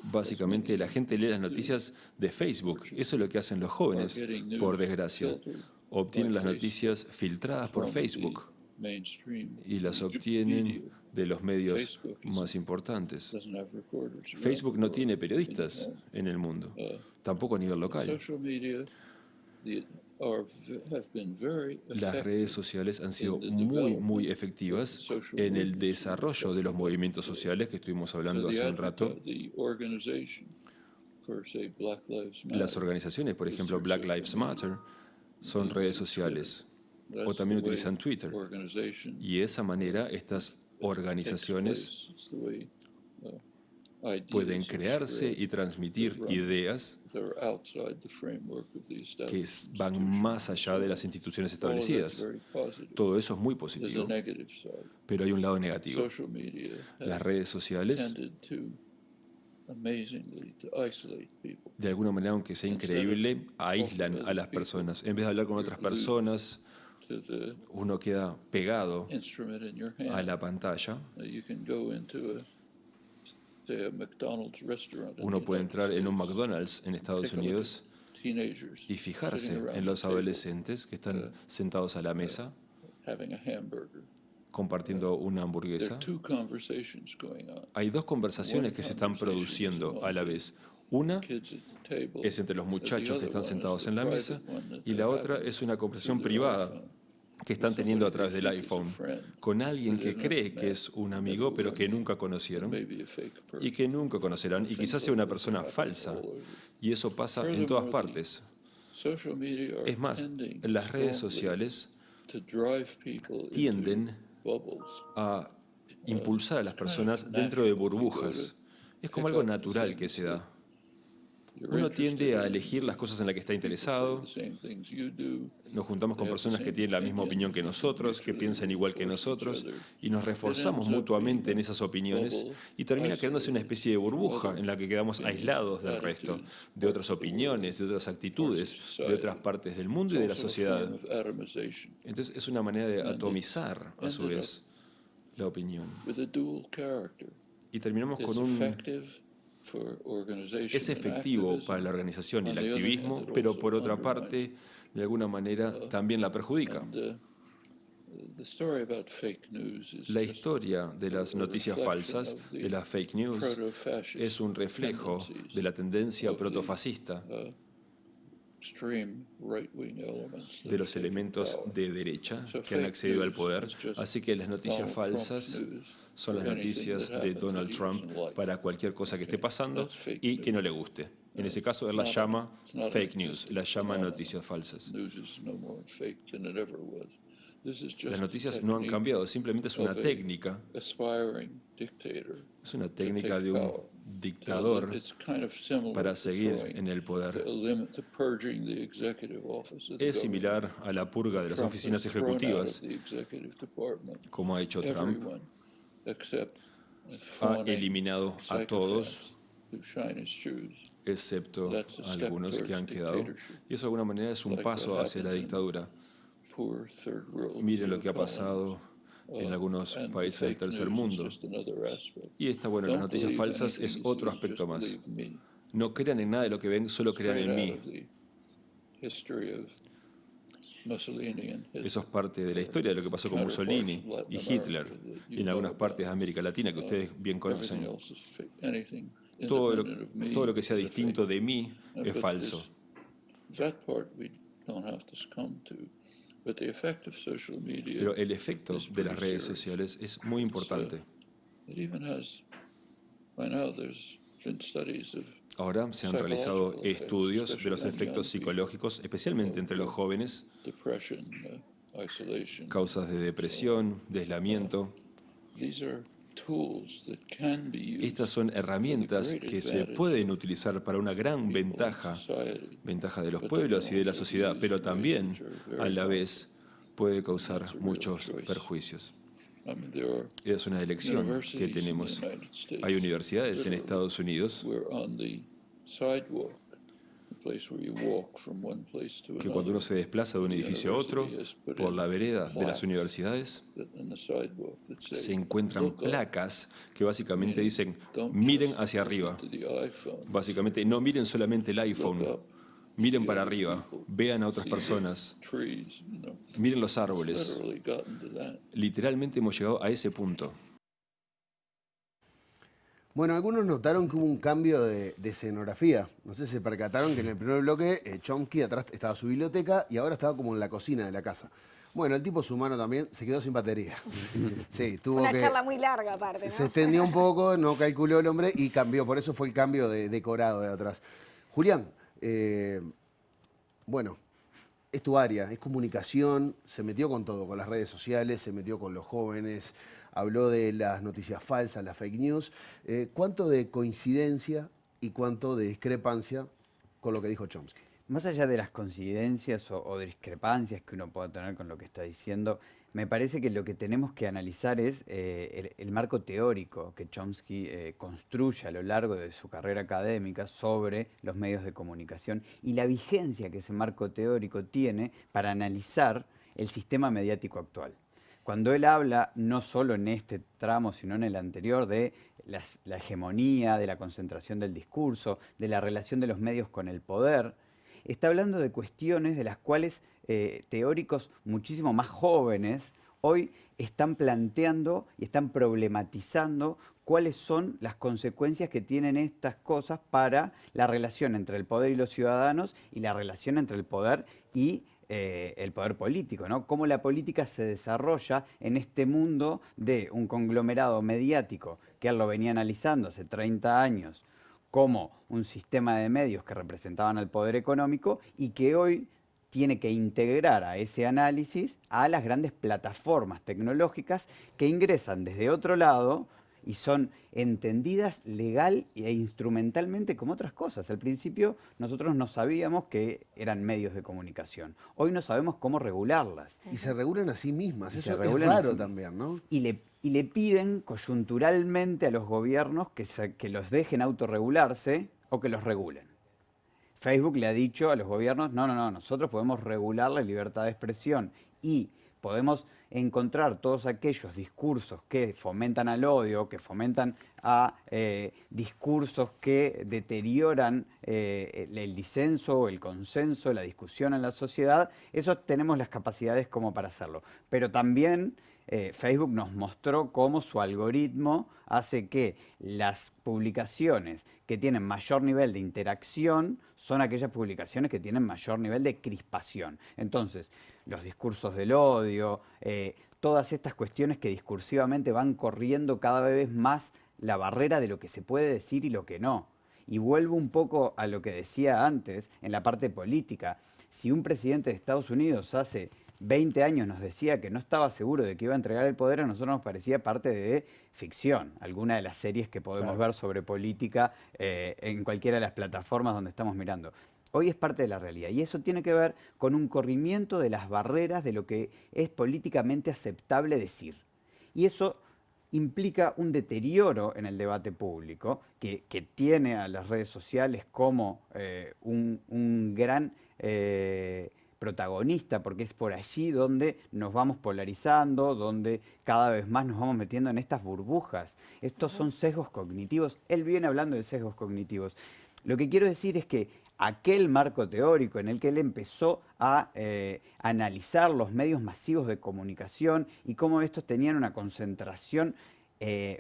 S12: Básicamente la gente lee las noticias de Facebook. Eso es lo que hacen los jóvenes, por desgracia. Obtienen las noticias filtradas por Facebook y las obtienen de los medios más importantes. Facebook no tiene periodistas en el mundo, tampoco a nivel local. Las redes sociales han sido muy efectivas en el desarrollo de los movimientos sociales que estuvimos hablando hace un rato. Las organizaciones, por ejemplo, Black Lives Matter, son redes sociales o también utilizan Twitter. Y de esa manera estas organizaciones pueden crearse y transmitir ideas que van más allá de las instituciones establecidas. Todo eso es muy positivo, pero hay un lado negativo. Las redes sociales, de alguna manera, aunque sea increíble, aíslan a las personas. En vez de hablar con otras personas, uno queda pegado a la pantalla Uno puede entrar en un McDonald's en Estados Unidos y fijarse en los adolescentes que están sentados a la mesa compartiendo una hamburguesa. Hay dos conversaciones que se están produciendo a la vez. Una es entre los muchachos que están sentados en la mesa y la otra es una conversación privada que están teniendo a través del iPhone con alguien que cree que es un amigo pero que nunca conocieron y que nunca conocerán y quizás sea una persona falsa. Y eso pasa en todas partes. Es más, las redes sociales tienden a impulsar a las personas dentro de burbujas. Es como algo natural que se da. Uno tiende a elegir las cosas en las que está interesado. Nos juntamos con personas que tienen la misma opinión que nosotros, que piensan igual que nosotros, y nos reforzamos mutuamente en esas opiniones, y termina creándose una especie de burbuja en la que quedamos aislados del resto, de otras opiniones, de otras actitudes, de otras partes del mundo y de la sociedad. Entonces es una manera de atomizar, a su vez, la opinión. Y terminamos con un... Es efectivo para la organización y el activismo, pero por otra parte, de alguna manera, también la perjudica. La historia de las noticias falsas, de las fake news, es un reflejo de la tendencia protofascista de los elementos de derecha que han accedido al poder. Así que las noticias falsas son las noticias de Donald Trump para cualquier cosa que esté pasando y que no le guste. En ese caso, él las llama fake news, las llama noticias falsas. Las noticias no han cambiado, simplemente es una técnica. Es una técnica de un dictador para seguir en el poder. Es similar a la purga de las oficinas ejecutivas, como ha hecho Trump. Ha eliminado a todos, excepto a algunos que han quedado. Y eso de alguna manera es un paso hacia la dictadura. Miren lo que ha pasado en algunos países del tercer mundo. Y bueno, las noticias falsas es otro aspecto más. No crean en nada de lo que ven, solo crean en mí. Eso es parte de la historia de lo que pasó con Mussolini y Hitler y en algunas partes de América Latina que ustedes bien conocen. Todo lo que sea distinto de mí es falso. Pero el efecto de las redes sociales es muy importante. Ahora se han realizado estudios de los efectos psicológicos, especialmente entre los jóvenes, causas de depresión, de aislamiento. Estas son herramientas que se pueden utilizar para una gran ventaja de los pueblos y de la sociedad, pero también, a la vez, puede causar muchos perjuicios. Es una elección que tenemos. Hay universidades en Estados Unidos que cuando uno se desplaza de un edificio a otro, por la vereda de las universidades, se encuentran placas que básicamente dicen, miren hacia arriba. Básicamente, no miren solamente el iPhone, miren para arriba, vean a otras personas, miren los árboles. Literalmente hemos llegado a ese punto.
S3: Bueno, algunos notaron que hubo un cambio de escenografía. No sé si se percataron que en el primer bloque Chomsky atrás estaba su biblioteca y ahora estaba como en la cocina de la casa. Bueno, el tipo humano también se quedó sin batería. Sí, tuvo
S2: una charla muy larga aparte, ¿no?
S3: Se extendió un poco, no calculó el hombre y cambió. Por eso fue el cambio de decorado de atrás. Julián, bueno, es tu área, es comunicación, se metió con todo, con las redes sociales, se metió con los jóvenes, habló de las noticias falsas, las fake news. ¿Cuánto de coincidencia y cuánto de discrepancia con lo que dijo Chomsky?
S15: Más allá de las coincidencias o discrepancias que uno pueda tener con lo que está diciendo, me parece que lo que tenemos que analizar es el marco teórico que Chomsky construye a lo largo de su carrera académica sobre los medios de comunicación y la vigencia que ese marco teórico tiene para analizar el sistema mediático actual. cuando él habla, no solo en este tramo, sino en el anterior, de la hegemonía, de la concentración del discurso, de la relación de los medios con el poder, está hablando de cuestiones de las cuales teóricos muchísimo más jóvenes hoy están planteando y están problematizando cuáles son las consecuencias que tienen estas cosas para la relación entre el poder y los ciudadanos y la relación entre el poder y el poder político, ¿no? Cómo la política se desarrolla en este mundo de un conglomerado mediático que él lo venía analizando hace 30 años como un sistema de medios que representaban al poder económico y que hoy tiene que integrar a ese análisis a las grandes plataformas tecnológicas que ingresan desde otro lado y son entendidas legal e instrumentalmente como otras cosas. Al principio nosotros no sabíamos que eran medios de comunicación. Hoy no sabemos cómo regularlas.
S3: Y se regulan a sí mismas.
S15: Y
S3: Eso es raro también, ¿no?
S15: Y le piden coyunturalmente a los gobiernos que los dejen autorregularse o que los regulen. Facebook le ha dicho a los gobiernos, no, nosotros podemos regular la libertad de expresión y podemos encontrar todos aquellos discursos que fomentan al odio, que fomentan a discursos que deterioran el disenso, el consenso, la discusión en la sociedad. Eso tenemos las capacidades como para hacerlo. Pero también Facebook nos mostró cómo su algoritmo hace que las publicaciones que tienen mayor nivel de interacción son aquellas publicaciones que tienen mayor nivel de crispación. Entonces, los discursos del odio, todas estas cuestiones que discursivamente van corriendo cada vez más la barrera de lo que se puede decir y lo que no. Y vuelvo un poco a lo que decía antes en la parte política. Si un presidente de Estados Unidos hace 20 años nos decía que no estaba seguro de que iba a entregar el poder, a nosotros nos parecía parte de ficción. Alguna de las series que podemos ver sobre política en cualquiera de las plataformas donde estamos mirando. Hoy es parte de la realidad y eso tiene que ver con un corrimiento de las barreras de lo que es políticamente aceptable decir. Y eso implica un deterioro en el debate público que tiene a las redes sociales como un gran protagonista, porque es por allí donde nos vamos polarizando, donde cada vez más nos vamos metiendo en estas burbujas. Estos son sesgos cognitivos. Él viene hablando de sesgos cognitivos. Lo que quiero decir es que aquel marco teórico en el que él empezó a analizar los medios masivos de comunicación y cómo estos tenían una concentración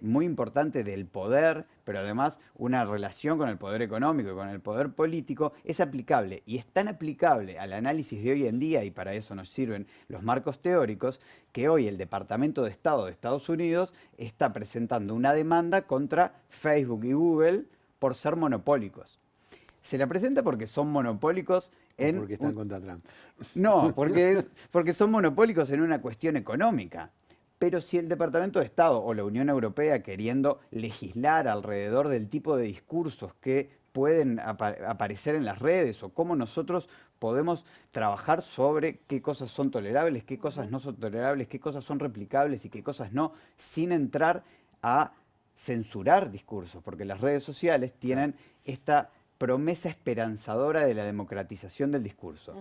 S15: muy importante del poder, pero además una relación con el poder económico y con el poder político, es aplicable y es tan aplicable al análisis de hoy en día, y para eso nos sirven los marcos teóricos, que hoy el Departamento de Estado de Estados Unidos está presentando una demanda contra Facebook y Google por ser monopólicos. Se la presenta porque son monopólicos en...
S1: Porque están contra Trump.
S15: No, porque son monopólicos en una cuestión económica. Pero si el Departamento de Estado o la Unión Europea, queriendo legislar alrededor del tipo de discursos que pueden aparecer en las redes o cómo nosotros podemos trabajar sobre qué cosas son tolerables, qué cosas no son tolerables, qué cosas son replicables y qué cosas no, sin entrar a censurar discursos, porque las redes sociales tienen esta promesa esperanzadora de la democratización del discurso.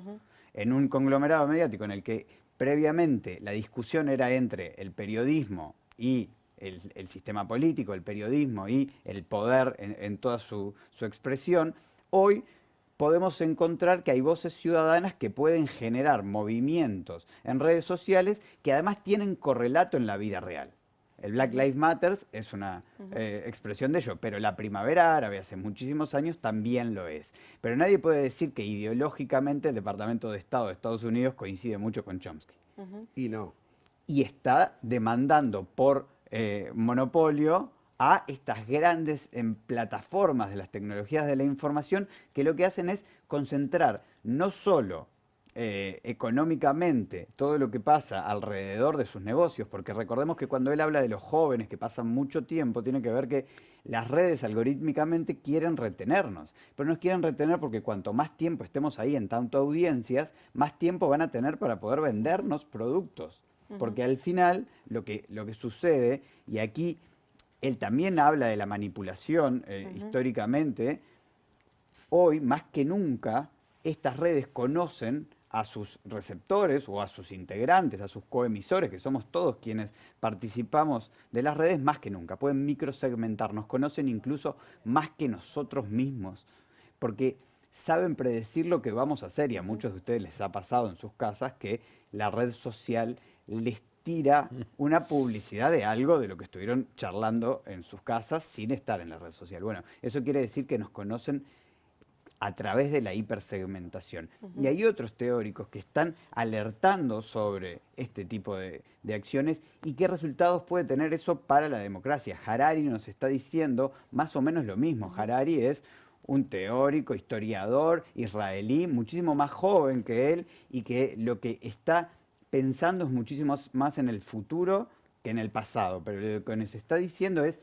S15: En un conglomerado mediático en el que previamente la discusión era entre el periodismo y el sistema político, el periodismo y el poder en toda su expresión, hoy podemos encontrar que hay voces ciudadanas que pueden generar movimientos en redes sociales que además tienen correlato en la vida real. El Black Lives Matter es una expresión de ello, pero la primavera árabe hace muchísimos años también lo es. Pero nadie puede decir que ideológicamente el Departamento de Estado de Estados Unidos coincide mucho con Chomsky.
S3: Y no.
S15: Y está demandando por monopolio a estas grandes plataformas de las tecnologías de la información que lo que hacen es concentrar no solo económicamente todo lo que pasa alrededor de sus negocios, porque recordemos que cuando él habla de los jóvenes que pasan mucho tiempo, tiene que ver que las redes algorítmicamente quieren retenernos, pero nos quieren retener porque cuanto más tiempo estemos ahí en tanto audiencias, más tiempo van a tener para poder vendernos productos, porque al final lo que sucede, y aquí él también habla de la manipulación históricamente, hoy más que nunca estas redes conocen a sus receptores o a sus integrantes, a sus coemisores, que somos todos quienes participamos de las redes más que nunca. Pueden microsegmentar, nos conocen incluso más que nosotros mismos, porque saben predecir lo que vamos a hacer, y a muchos de ustedes les ha pasado en sus casas que la red social les tira una publicidad de algo de lo que estuvieron charlando en sus casas sin estar en la red social. Bueno, eso quiere decir que nos conocen a través de la hipersegmentación. Y hay otros teóricos que están alertando sobre este tipo de acciones y qué resultados puede tener eso para la democracia. Harari nos está diciendo más o menos lo mismo. Harari es un teórico, historiador israelí, muchísimo más joven que él, y que lo que está pensando es muchísimo más en el futuro que en el pasado. Pero lo que nos está diciendo es,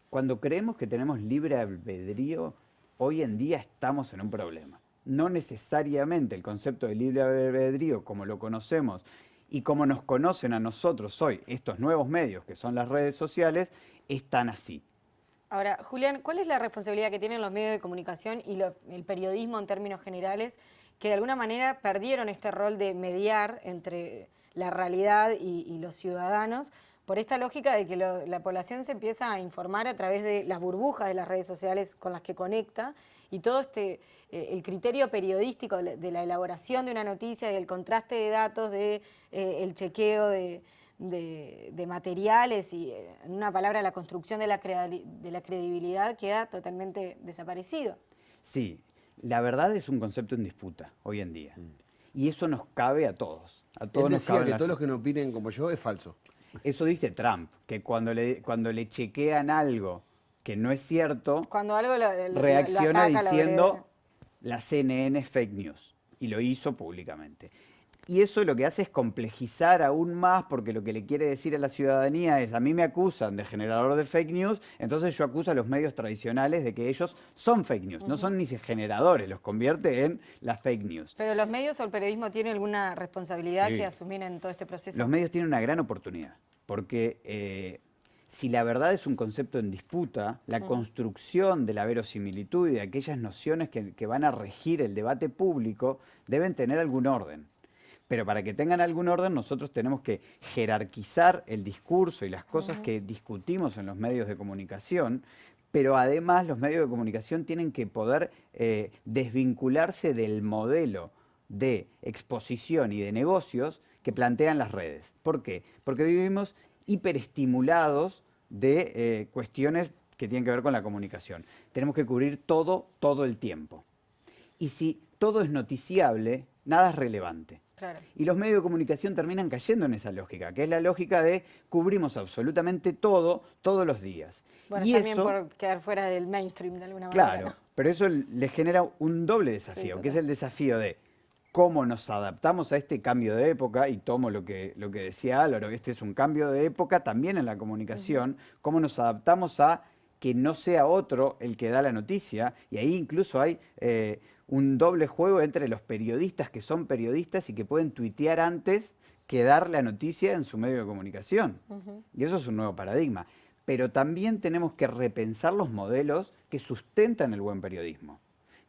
S15: cuando creemos que tenemos libre albedrío, hoy en día estamos en un problema. No necesariamente el concepto de libre albedrío, como lo conocemos y como nos conocen a nosotros hoy, estos nuevos medios que son las redes sociales, es tan así.
S2: Ahora, Julián, ¿cuál es la responsabilidad que tienen los medios de comunicación y el periodismo en términos generales, que de alguna manera perdieron este rol de mediar entre la realidad y los ciudadanos, por esta lógica de que la población se empieza a informar a través de las burbujas de las redes sociales con las que conecta, y todo el criterio periodístico de la elaboración de una noticia, del contraste de datos, el chequeo de materiales y, en una palabra, la construcción de la credibilidad queda totalmente desaparecido?
S15: Sí, la verdad es un concepto en disputa hoy en día. Y eso nos cabe a todos. A todos
S3: Él
S15: nos
S3: decía
S15: cabe
S3: que todos los que no opinen como yo es falso.
S15: Eso dice Trump, que cuando le chequean algo que no es cierto,
S2: cuando algo
S15: reacciona
S2: lo ataca,
S15: diciendo la CNN es fake news, y lo hizo públicamente. Y eso lo que hace es complejizar aún más, porque lo que le quiere decir a la ciudadanía es: a mí me acusan de generador de fake news, entonces yo acuso a los medios tradicionales de que ellos son fake news. No son ni generadores, los convierte en las fake news.
S2: ¿Pero los medios o el periodismo tienen alguna responsabilidad
S15: Sí.
S2: que asumir en todo este proceso?
S15: Los medios tienen una gran oportunidad, porque si la verdad es un concepto en disputa, la construcción de la verosimilitud y de aquellas nociones que van a regir el debate público deben tener algún orden. Pero para que tengan algún orden, nosotros tenemos que jerarquizar el discurso y las cosas que discutimos en los medios de comunicación, pero además los medios de comunicación tienen que poder desvincularse del modelo de exposición y de negocios que plantean las redes. ¿Por qué? Porque vivimos hiperestimulados de cuestiones que tienen que ver con la comunicación. Tenemos que cubrir todo el tiempo. Y si todo es noticiable, nada es relevante.
S2: Claro.
S15: Y los medios de comunicación terminan cayendo en esa lógica, que es la lógica de cubrimos absolutamente todo, todos los días.
S2: Bueno,
S15: y
S2: también
S15: eso,
S2: por quedar fuera del mainstream de alguna
S15: claro,
S2: manera, ¿no?
S15: pero eso les genera un doble desafío,
S2: Sí,
S15: que es el desafío de cómo nos adaptamos a este cambio de época, y tomo lo que decía Álvaro, este es un cambio de época también en la comunicación, cómo nos adaptamos a que no sea otro el que da la noticia, y ahí incluso hay un doble juego entre los periodistas que son periodistas y que pueden tuitear antes que dar la noticia en su medio de comunicación. Y eso es un nuevo paradigma. Pero también tenemos que repensar los modelos que sustentan el buen periodismo.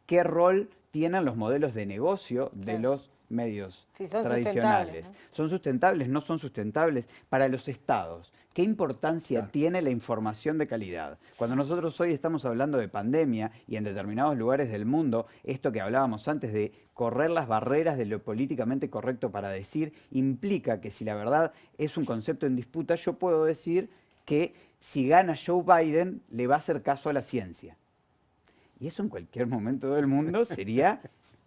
S15: ¿Qué rol tienen los modelos de negocio de los medios tradicionales? ¿Son sustentables? ¿No son sustentables? Para los estados, ¿qué importancia tiene la información de calidad? Cuando nosotros hoy estamos hablando de pandemia y en determinados lugares del mundo, esto que hablábamos antes de correr las barreras de lo políticamente correcto para decir, implica que si la verdad es un concepto en disputa, yo puedo decir que si gana Joe Biden, le va a hacer caso a la ciencia. Y eso en cualquier momento del mundo sería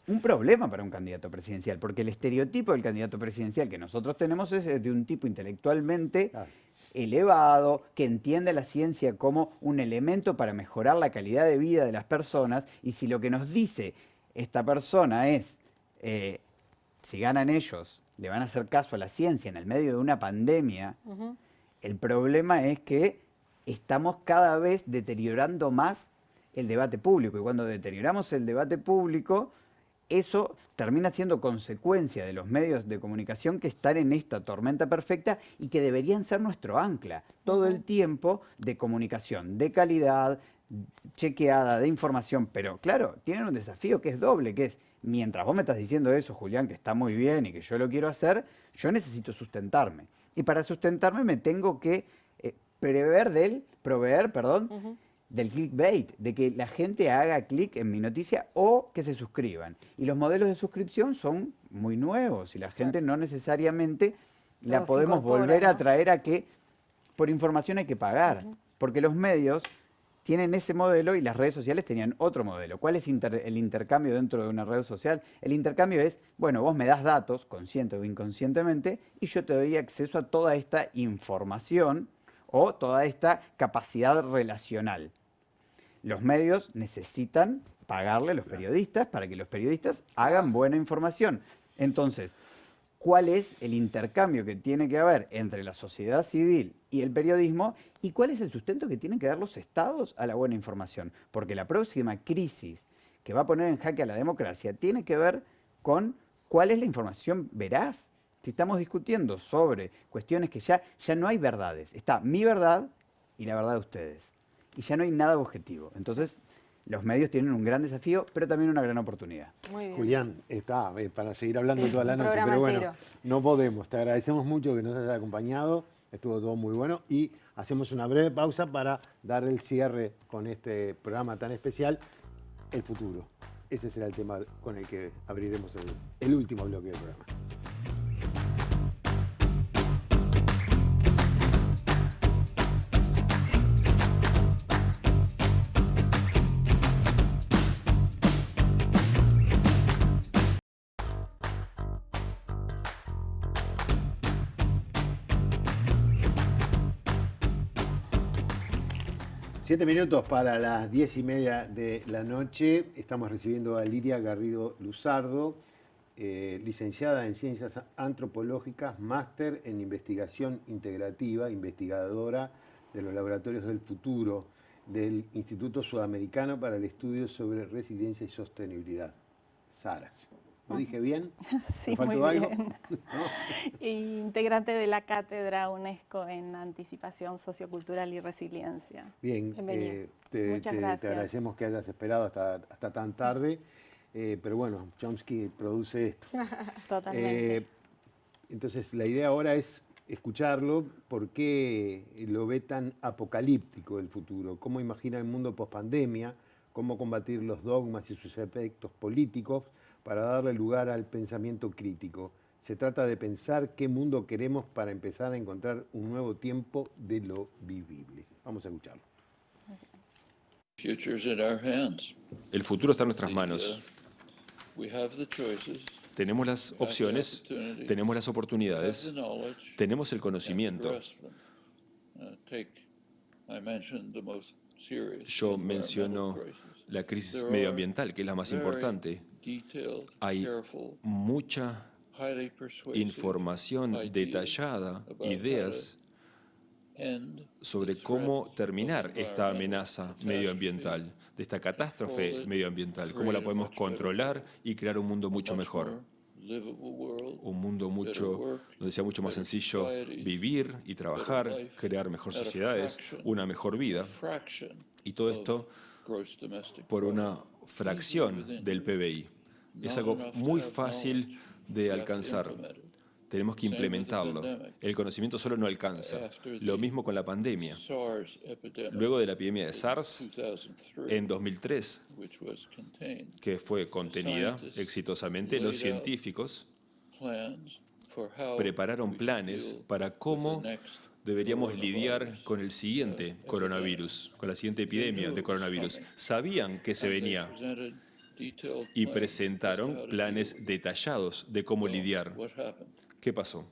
S15: un problema para un candidato presidencial, porque el estereotipo del candidato presidencial que nosotros tenemos es de un tipo intelectualmente elevado, que entiende la ciencia como un elemento para mejorar la calidad de vida de las personas, y si lo que nos dice esta persona es, si ganan ellos, le van a hacer caso a la ciencia en el medio de una pandemia, el problema es que estamos cada vez deteriorando más el debate público, y cuando deterioramos el debate público, eso termina siendo consecuencia de los medios de comunicación que están en esta tormenta perfecta y que deberían ser nuestro ancla todo el tiempo de comunicación de calidad, chequeada de información, pero claro, tienen un desafío que es doble, que es, mientras vos me estás diciendo eso, Julián, que está muy bien y que yo lo quiero hacer, yo necesito sustentarme. Y para sustentarme me tengo que proveer del clickbait, de que la gente haga clic en mi noticia o que se suscriban. Y los modelos de suscripción son muy nuevos y la gente no necesariamente la podemos volver a traer a que por información hay que pagar, porque los medios tienen ese modelo y las redes sociales tenían otro modelo. ¿Cuál es el intercambio dentro de una red social? El intercambio es, bueno, vos me das datos, consciente o inconscientemente, y yo te doy acceso a toda esta información o toda esta capacidad relacional. Los medios necesitan pagarle a los periodistas para que los periodistas hagan buena información. Entonces, ¿cuál es el intercambio que tiene que haber entre la sociedad civil y el periodismo? ¿Y cuál es el sustento que tienen que dar los estados a la buena información? Porque la próxima crisis que va a poner en jaque a la democracia tiene que ver con cuál es la información veraz. Si estamos discutiendo sobre cuestiones que ya no hay verdades, está mi verdad y la verdad de ustedes. Y ya no hay nada objetivo. Entonces, los medios tienen un gran desafío, pero también una gran oportunidad.
S2: Muy bien.
S1: Julián, está para seguir hablando toda la noche, pero bueno, no podemos. Te agradecemos mucho que nos hayas acompañado. Estuvo todo muy bueno y hacemos una breve pausa para dar el cierre con este programa tan especial, el futuro. Ese será el tema con el que abriremos el último bloque del programa. Siete minutos para las 10:30 de la noche. Estamos recibiendo a Lidia Garrido Luzardo, licenciada en Ciencias Antropológicas, máster en Investigación Integrativa, investigadora de los Laboratorios del Futuro del Instituto Sudamericano para el Estudio sobre Resiliencia y Sostenibilidad, SARAS. ¿Lo dije bien?
S16: Sí,
S1: ¿Me faltó
S16: muy
S1: algo?
S16: bien.
S1: ¿No?
S16: Integrante de la Cátedra UNESCO en Anticipación Sociocultural y Resiliencia.
S1: Bien,
S16: Muchas gracias.
S1: Te agradecemos que hayas esperado hasta tan tarde, pero bueno, Chomsky produce esto.
S16: Totalmente.
S1: Entonces, la idea ahora es escucharlo. ¿Por qué lo ve tan apocalíptico el futuro? ¿Cómo imagina el mundo post-pandemia? ¿Cómo combatir los dogmas y sus efectos políticos para darle lugar al pensamiento crítico? Se trata de pensar qué mundo queremos para empezar a encontrar un nuevo tiempo de lo vivible. Vamos a escucharlo.
S12: El futuro está en nuestras manos. Tenemos las opciones, tenemos las oportunidades, tenemos el conocimiento. Yo menciono la crisis medioambiental, que es la más importante. Hay mucha información detallada, ideas sobre cómo terminar esta amenaza medioambiental, de esta catástrofe medioambiental, cómo la podemos controlar y crear un mundo mucho mejor. Un mundo donde sea mucho más sencillo vivir y trabajar, crear mejor sociedades, una mejor vida. Y todo esto por una fracción del PBI. Es algo muy fácil de alcanzar. Tenemos que implementarlo. El conocimiento solo no alcanza. Lo mismo con la pandemia. Luego de la epidemia de SARS, en 2003, que fue contenida exitosamente, los científicos prepararon planes para cómo deberíamos lidiar con el siguiente coronavirus, con la siguiente epidemia de coronavirus. Sabían que se venía y presentaron planes detallados de cómo lidiar. ¿Qué pasó?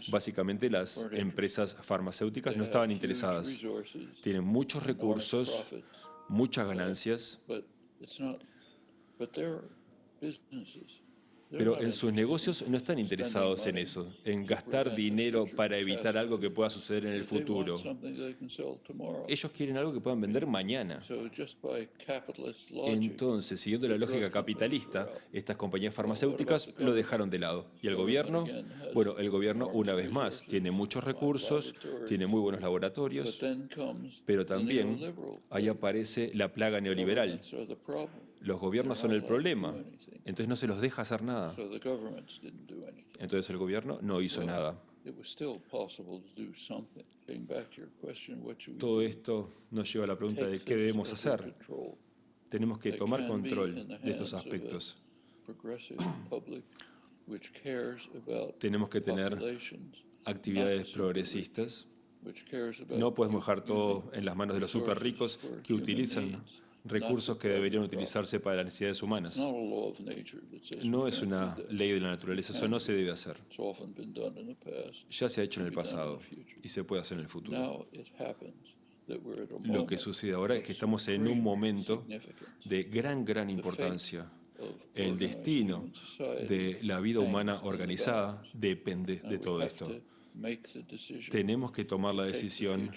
S12: Básicamente las empresas farmacéuticas no estaban interesadas. Tienen muchos recursos, muchas ganancias, Pero en sus negocios no están interesados en eso, en gastar dinero para evitar algo que pueda suceder en el futuro. Ellos quieren algo que puedan vender mañana. Entonces, siguiendo la lógica capitalista, estas compañías farmacéuticas lo dejaron de lado. ¿Y el gobierno? Bueno, el gobierno, una vez más, tiene muchos recursos, tiene muy buenos laboratorios, pero también ahí aparece la plaga neoliberal. Los gobiernos son el problema, entonces no se los deja hacer nada. Entonces el gobierno no hizo nada. Todo esto nos lleva a la pregunta de qué debemos hacer. Tenemos que tomar control de estos aspectos. Tenemos que tener actividades progresistas. No podemos dejar todo en las manos de los súper ricos que utilizan recursos que deberían utilizarse para las necesidades humanas. No es una ley de la naturaleza, eso no se debe hacer. Ya se ha hecho en el pasado y se puede hacer en el futuro. Lo que sucede ahora es que estamos en un momento de gran importancia. El destino de la vida humana organizada depende de todo esto. Tenemos que tomar la decisión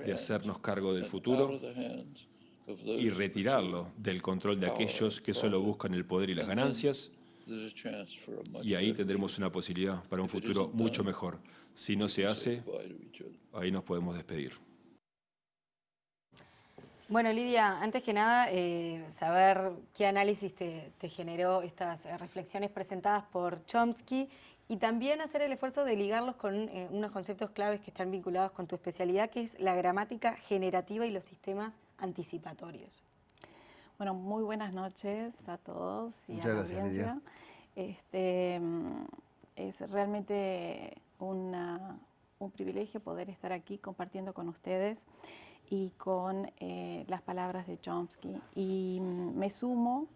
S12: de hacernos cargo del futuro y retirarlo del control de aquellos que solo buscan el poder y las ganancias, y ahí tendremos una posibilidad para un futuro mucho mejor. Si no se hace, ahí nos podemos despedir.
S2: Bueno, Lidia, antes que nada, saber qué análisis te generó estas reflexiones presentadas por Chomsky y también hacer el esfuerzo de ligarlos con unos conceptos claves que están vinculados con tu especialidad, que es la gramática generativa y los sistemas anticipatorios.
S16: Bueno, muy buenas noches a todos y
S3: Muchas
S16: a la
S3: gracias,
S16: audiencia. Es realmente un privilegio poder estar aquí compartiendo con ustedes y con las palabras de Chomsky. Y me sumo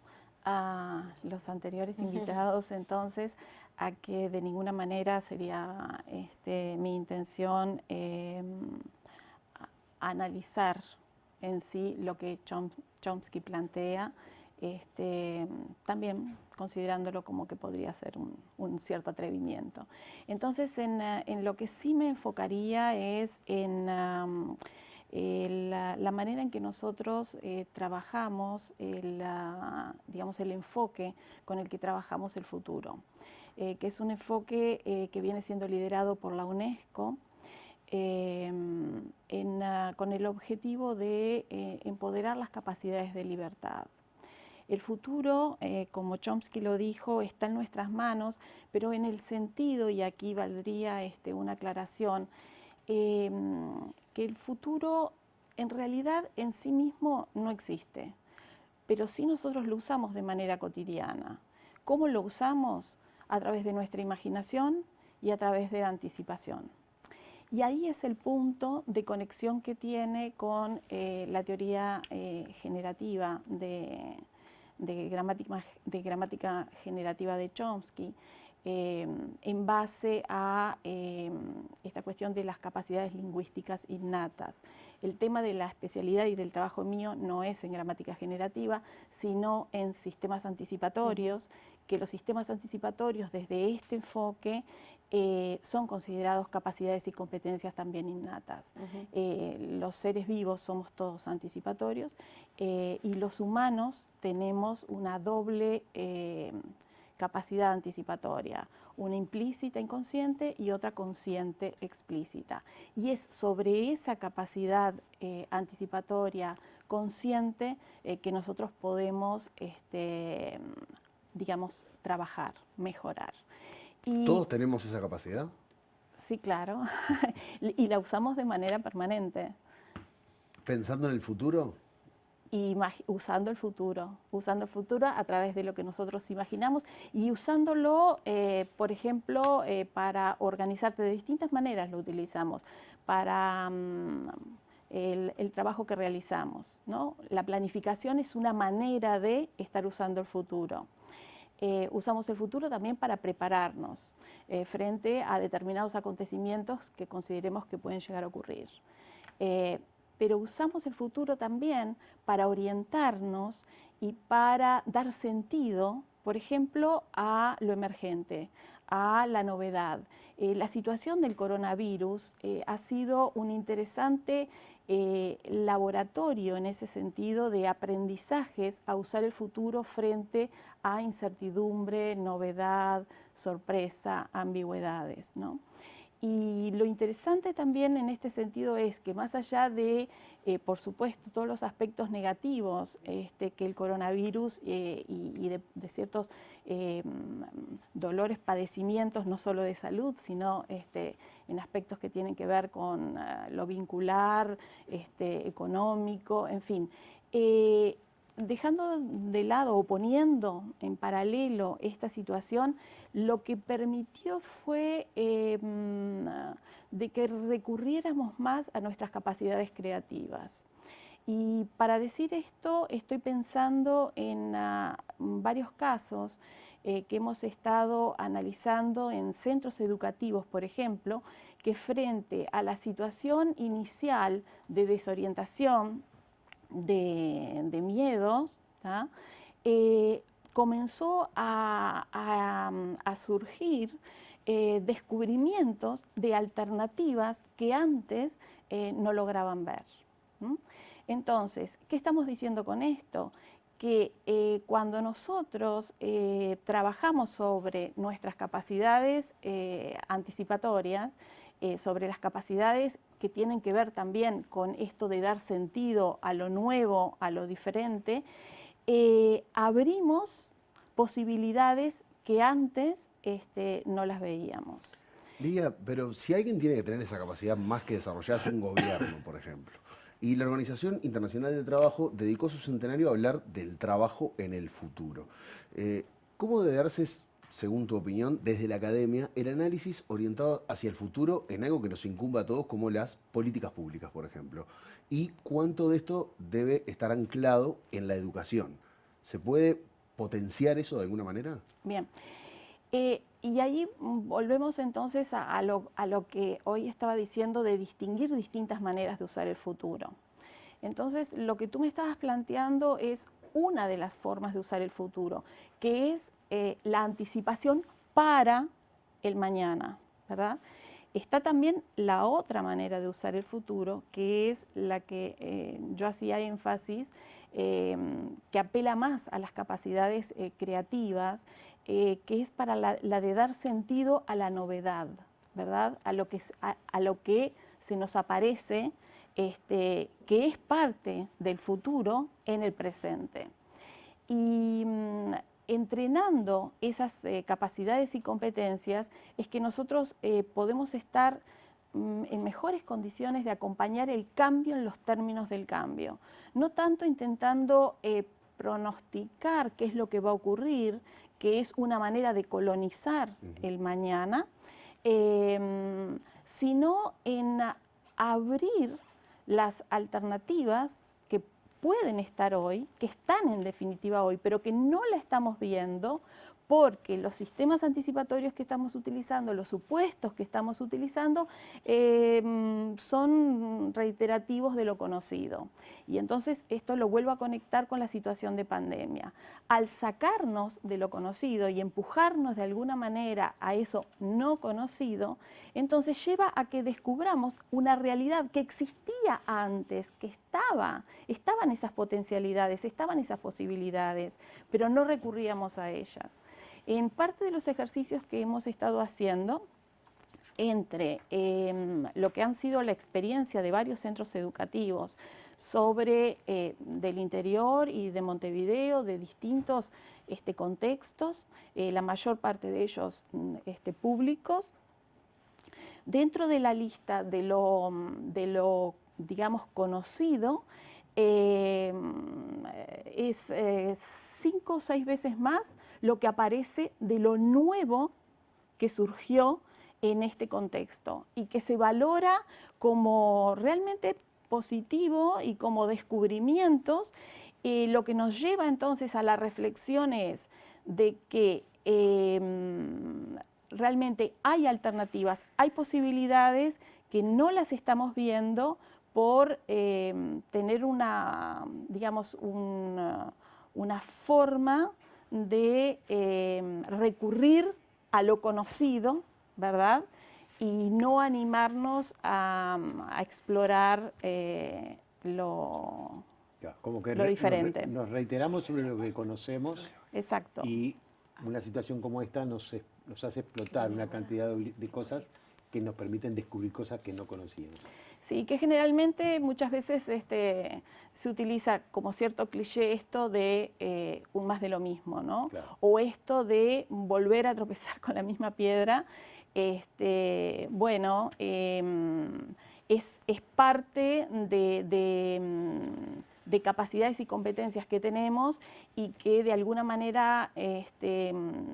S16: a los anteriores invitados, entonces, a que de ninguna manera sería mi intención analizar en sí lo que Chomsky plantea, también considerándolo como que podría ser un cierto atrevimiento. Entonces, en lo que sí me enfocaría es en la manera en que nosotros trabajamos, digamos, el enfoque con el que trabajamos el futuro, que es un enfoque que viene siendo liderado por la UNESCO, con el objetivo de empoderar las capacidades de libertad. El futuro, como Chomsky lo dijo, está en nuestras manos, pero en el sentido, y aquí valdría una aclaración, que el futuro en realidad en sí mismo no existe, pero sí nosotros lo usamos de manera cotidiana. ¿Cómo lo usamos? A través de nuestra imaginación y a través de la anticipación. Y ahí es el punto de conexión que tiene con la teoría generativa de gramática generativa de Chomsky, en base a esta cuestión de las capacidades lingüísticas innatas. El tema de la especialidad y del trabajo mío no es en gramática generativa, sino en sistemas anticipatorios, que los sistemas anticipatorios desde este enfoque son considerados capacidades y competencias también innatas. Los seres vivos somos todos anticipatorios y los humanos tenemos una doble capacidad anticipatoria, una implícita inconsciente y otra consciente explícita. Y es sobre esa capacidad anticipatoria consciente que nosotros podemos, digamos, trabajar, mejorar. Y
S3: ¿todos tenemos esa capacidad?
S16: Sí, claro. Y la usamos de manera permanente.
S3: ¿Pensando en el futuro?
S16: Y usando el futuro a través de lo que nosotros imaginamos y usándolo, por ejemplo, para organizarte de distintas maneras lo utilizamos, para el trabajo que realizamos, ¿no? La planificación es una manera de estar usando el futuro. Usamos el futuro también para prepararnos frente a determinados acontecimientos que consideremos que pueden llegar a ocurrir. Pero usamos el futuro también para orientarnos y para dar sentido, por ejemplo, a lo emergente, a la novedad. La situación del coronavirus ha sido un interesante laboratorio en ese sentido de aprendizajes a usar el futuro frente a incertidumbre, novedad, sorpresa, ambigüedades, ¿no? Y lo interesante también en este sentido es que más allá de, por supuesto, todos los aspectos negativos que el coronavirus y de ciertos dolores, padecimientos, no solo de salud, sino en aspectos que tienen que ver con lo vincular, económico, en fin. Dejando de lado o poniendo en paralelo esta situación, lo que permitió fue de que recurriéramos más a nuestras capacidades creativas. Y para decir esto, estoy pensando en varios casos que hemos estado analizando en centros educativos, por ejemplo, que frente a la situación inicial de desorientación, de miedos, comenzó a surgir descubrimientos de alternativas que antes no lograban ver. Entonces, ¿qué estamos diciendo con esto? Que cuando nosotros trabajamos sobre nuestras capacidades anticipatorias, sobre las capacidades que tienen que ver también con esto de dar sentido a lo nuevo, a lo diferente, abrimos posibilidades que antes no las veíamos.
S3: Lidia, pero si alguien tiene que tener esa capacidad más que desarrollada es un gobierno, por ejemplo. Y la Organización Internacional del Trabajo dedicó su centenario a hablar del trabajo en el futuro. ¿Cómo debe darse, según tu opinión, desde la academia, el análisis orientado hacia el futuro en algo que nos incumba a todos, como las políticas públicas, por ejemplo? ¿Y cuánto de esto debe estar anclado en la educación? ¿Se puede potenciar eso de alguna manera?
S16: Bien. Y ahí volvemos entonces a lo que hoy estaba diciendo de distinguir distintas maneras de usar el futuro. Entonces, lo que tú me estabas planteando es una de las formas de usar el futuro, que es la anticipación para el mañana, ¿verdad? Está también la otra manera de usar el futuro, que es la que yo hacía énfasis, que apela más a las capacidades creativas, que es para la de dar sentido a la novedad, ¿verdad? A lo que se nos aparece, que es parte del futuro en el presente. Y entrenando esas capacidades y competencias es que nosotros podemos estar en mejores condiciones de acompañar el cambio en los términos del cambio. No tanto intentando pronosticar qué es lo que va a ocurrir, que es una manera de colonizar el mañana, sino en abrir las alternativas que pueden estar hoy, que están en definitiva hoy, pero que no la estamos viendo porque los sistemas anticipatorios que estamos utilizando, los supuestos que estamos utilizando, son reiterativos de lo conocido. Y entonces esto lo vuelvo a conectar con la situación de pandemia. Al sacarnos de lo conocido y empujarnos de alguna manera a eso no conocido, entonces lleva a que descubramos una realidad que existía antes, que estaban esas potencialidades, estaban esas posibilidades, pero no recurríamos a ellas. En parte de los ejercicios que hemos estado haciendo, entre lo que han sido la experiencia de varios centros educativos sobre del interior y de Montevideo, de distintos contextos, la mayor parte de ellos públicos, dentro de la lista de lo digamos, conocido, es 5 o 6 veces más lo que aparece de lo nuevo que surgió en este contexto y que se valora como realmente positivo y como descubrimientos, lo que nos lleva entonces a la reflexión es de que realmente hay alternativas, hay posibilidades que no las estamos viendo por tener una, digamos, una forma de recurrir a lo conocido, ¿verdad? Y no animarnos a explorar lo diferente.
S1: Nos reiteramos sobre lo que conocemos.
S16: Exacto.
S1: Y una situación como esta nos hace explotar una cantidad de cosas que nos permiten descubrir cosas que no conocíamos.
S16: Sí, que generalmente muchas veces se utiliza como cierto cliché esto de un más de lo mismo, ¿no?
S1: Claro.
S16: O esto de volver a tropezar con la misma piedra. Bueno, es parte de capacidades y competencias que tenemos y que de alguna manera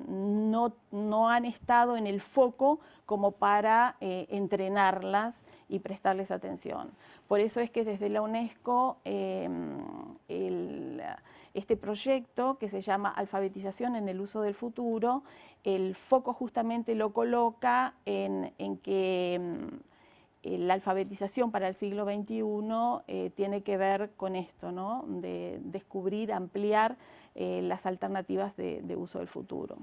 S16: no han estado en el foco como para entrenarlas y prestarles atención. Por eso es que desde la UNESCO este proyecto, que se llama Alfabetización en el uso del futuro, el foco justamente lo coloca en que la alfabetización para el siglo XXI tiene que ver con esto, ¿no? De descubrir, ampliar las alternativas de uso del futuro.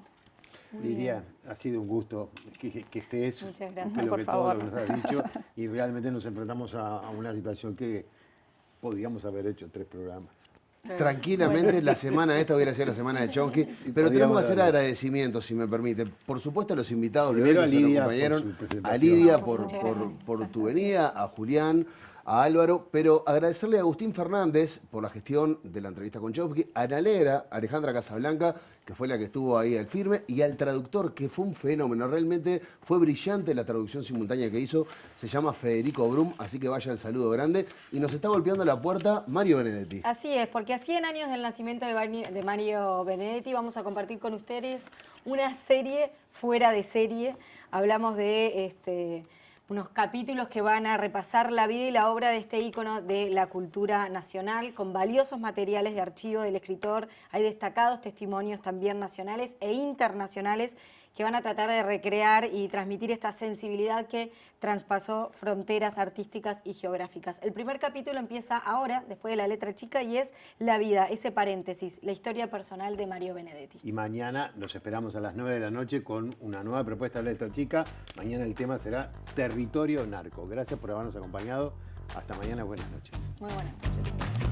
S1: Lidia, ha sido un gusto que estés.
S2: Muchas gracias.
S1: Creo
S16: Por
S1: que
S16: favor.
S1: todo lo que nos has dicho, y realmente nos enfrentamos a una situación que podríamos haber hecho 3 programas.
S3: Tranquilamente, la semana esta hubiera sido la semana de Chomsky, pero tenemos que hacer agradecimientos, si me permite. Por supuesto, a los invitados de hoy
S1: Primero
S3: que
S1: a
S3: se nos
S1: Lidia
S3: acompañaron,
S1: por su presentación.
S3: a Lidia
S2: Muchas gracias.
S3: por tu venida, a Julián, a Álvaro, pero agradecerle a Agustín Fernández por la gestión de la entrevista con Chomsky, a Ana Legra, a Alejandra Casablanca, que fue la que estuvo ahí al firme, y al traductor, que fue un fenómeno, realmente fue brillante la traducción simultánea que hizo, se llama Federico Brum, así que vaya el saludo grande, y nos está golpeando la puerta Mario Benedetti.
S2: Así es, porque a 100 años del nacimiento de Mario Benedetti vamos a compartir con ustedes una serie fuera de serie. Hablamos de unos capítulos que van a repasar la vida y la obra de este ícono de la cultura nacional, con valiosos materiales de archivo del escritor. Hay destacados testimonios también nacionales e internacionales que van a tratar de recrear y transmitir esta sensibilidad que traspasó fronteras artísticas y geográficas. El primer capítulo empieza ahora, después de la letra chica, y es la vida, ese paréntesis, la historia personal de Mario Benedetti.
S1: Y mañana los esperamos a las 9 de la noche con una nueva propuesta de letra chica. Mañana el tema será Territorio Narco. Gracias por habernos acompañado. Hasta mañana, buenas noches.
S2: Muy buenas noches.